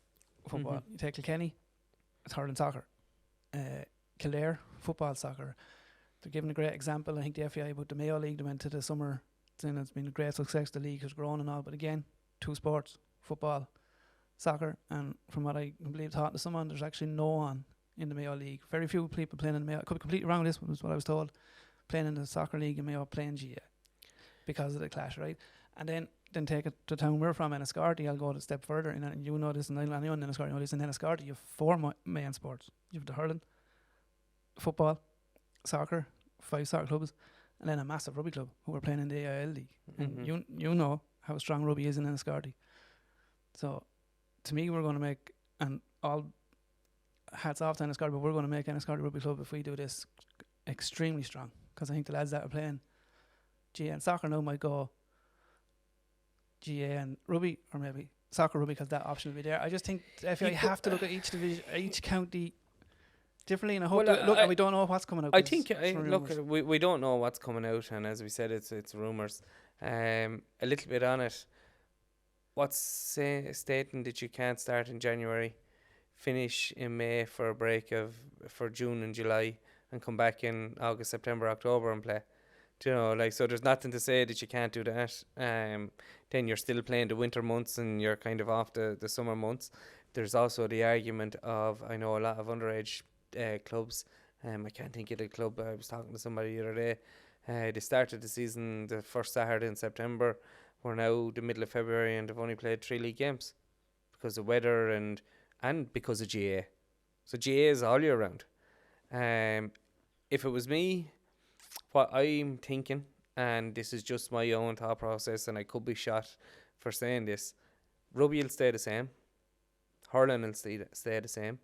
football. Mm-hmm. You take Kilkenny, it's hurling soccer. Kildare, football soccer. They're giving a great example, I think, the FEI about the Mayo League. They went to the summer thing, it's been a great success. The league has grown and all, but again, 2 sports, football, soccer, and from what I believe taught to someone, there's actually no one in the Mayo League. Very few people playing in the Mayo. I could be completely wrong with this, was what I was told. Playing in the soccer league in Mayo, playing GA because of the clash, right? And then take it to town we're from, Enniscorthy. I'll go a step further, and you know this, and anyone in Enniscorthy know this. In Enniscorthy, you have 4 main sports. You have the hurling, football, soccer, 5 soccer clubs, and then a massive rugby club who are playing in the AIL league. Mm-hmm. And you know how strong rugby is in Enniscorthy. So to me, we're going to make, and all hats off to Enniscorthy, but we're going to make Enniscorthy Rugby Club, if we do this, extremely strong, because I think the lads that are playing GA and soccer now might go GA and rugby, or maybe soccer rugby, because that option will be there. I just think the FAI have to look at each division, each county differently, and I hope and we don't know what's coming out. I think we don't know what's coming out, and as we said, it's rumours. A little bit on it. What's stating that you can't start in January, finish in May for a break for June and July, and come back in August, September, October and play. Do you know, so there's nothing to say that you can't do that. Then you're still playing the winter months and you're kind of off the summer months. There's also the argument of, I know a lot of underage clubs. I can't think of the club. I was talking to somebody the other day. They started the season the first Saturday in September. We're now the middle of February and they've only played 3 league games because of weather and because of GA. So GA is all year round. If it was me, what I'm thinking, and this is just my own thought process, and I could be shot for saying this, rugby will stay the same, hurling will stay the same,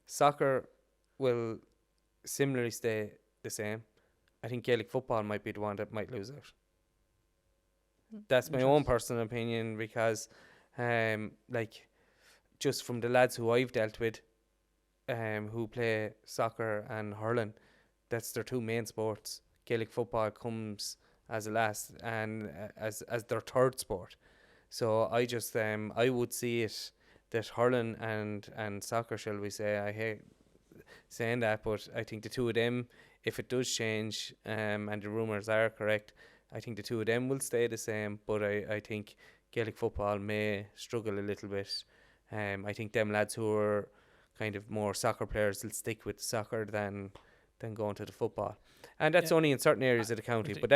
soccer will similarly stay the same. I think Gaelic football might be the one that might lose out. That's my own personal opinion, because just from the lads who I've dealt with who play soccer and hurling, that's their 2 main sports. Gaelic football comes as a last and as their 3rd sport. So I just I would see it that hurling and soccer, shall we say, I hate saying that, but I think the 2 of them, if it does change and the rumours are correct, I think the 2 of them will stay the same, but I think Gaelic football may struggle a little bit. I think them lads who are kind of more soccer players will stick with soccer than than going to the football. And that's Yeah. only in certain areas of the county. But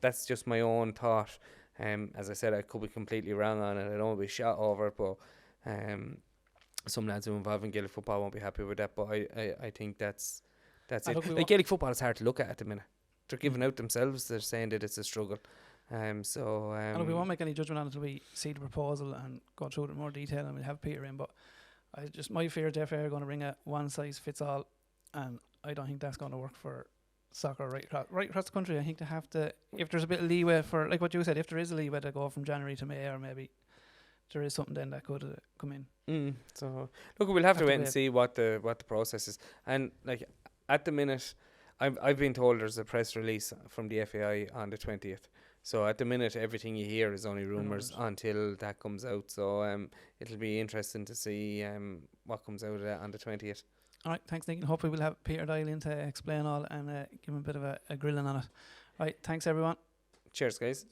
that's just my own thought. As I said, I could be completely wrong on it. I don't want to be shot over it, but some lads who are involved in Gaelic football won't be happy with that. But I think that's And look, it. we Like, Gaelic football is hard to look at the minute. They're giving out themselves. They're saying that it's a struggle. And look, we won't make any judgment on it until we see the proposal and go through it in more detail, and we'll have Peter in. But my fear is the FA are going to bring a one size fits all, and I don't think that's going to work for soccer right across the country. I think they have to, if there's a bit of leeway for, like what you said, if there is a leeway to go from January to May, or maybe there is something then that could come in. So look, we'll have to wait and see what the process is. And like at the minute, I've been told there's a press release from the FAI on the 20th. So at the minute, everything you hear is only rumours until that comes out. So it'll be interesting to see what comes out of that on the 20th. All right, thanks, Nick. And hopefully we'll have Peter dial in to explain all and give him a bit of a grilling on it. All right, thanks everyone. Cheers, guys.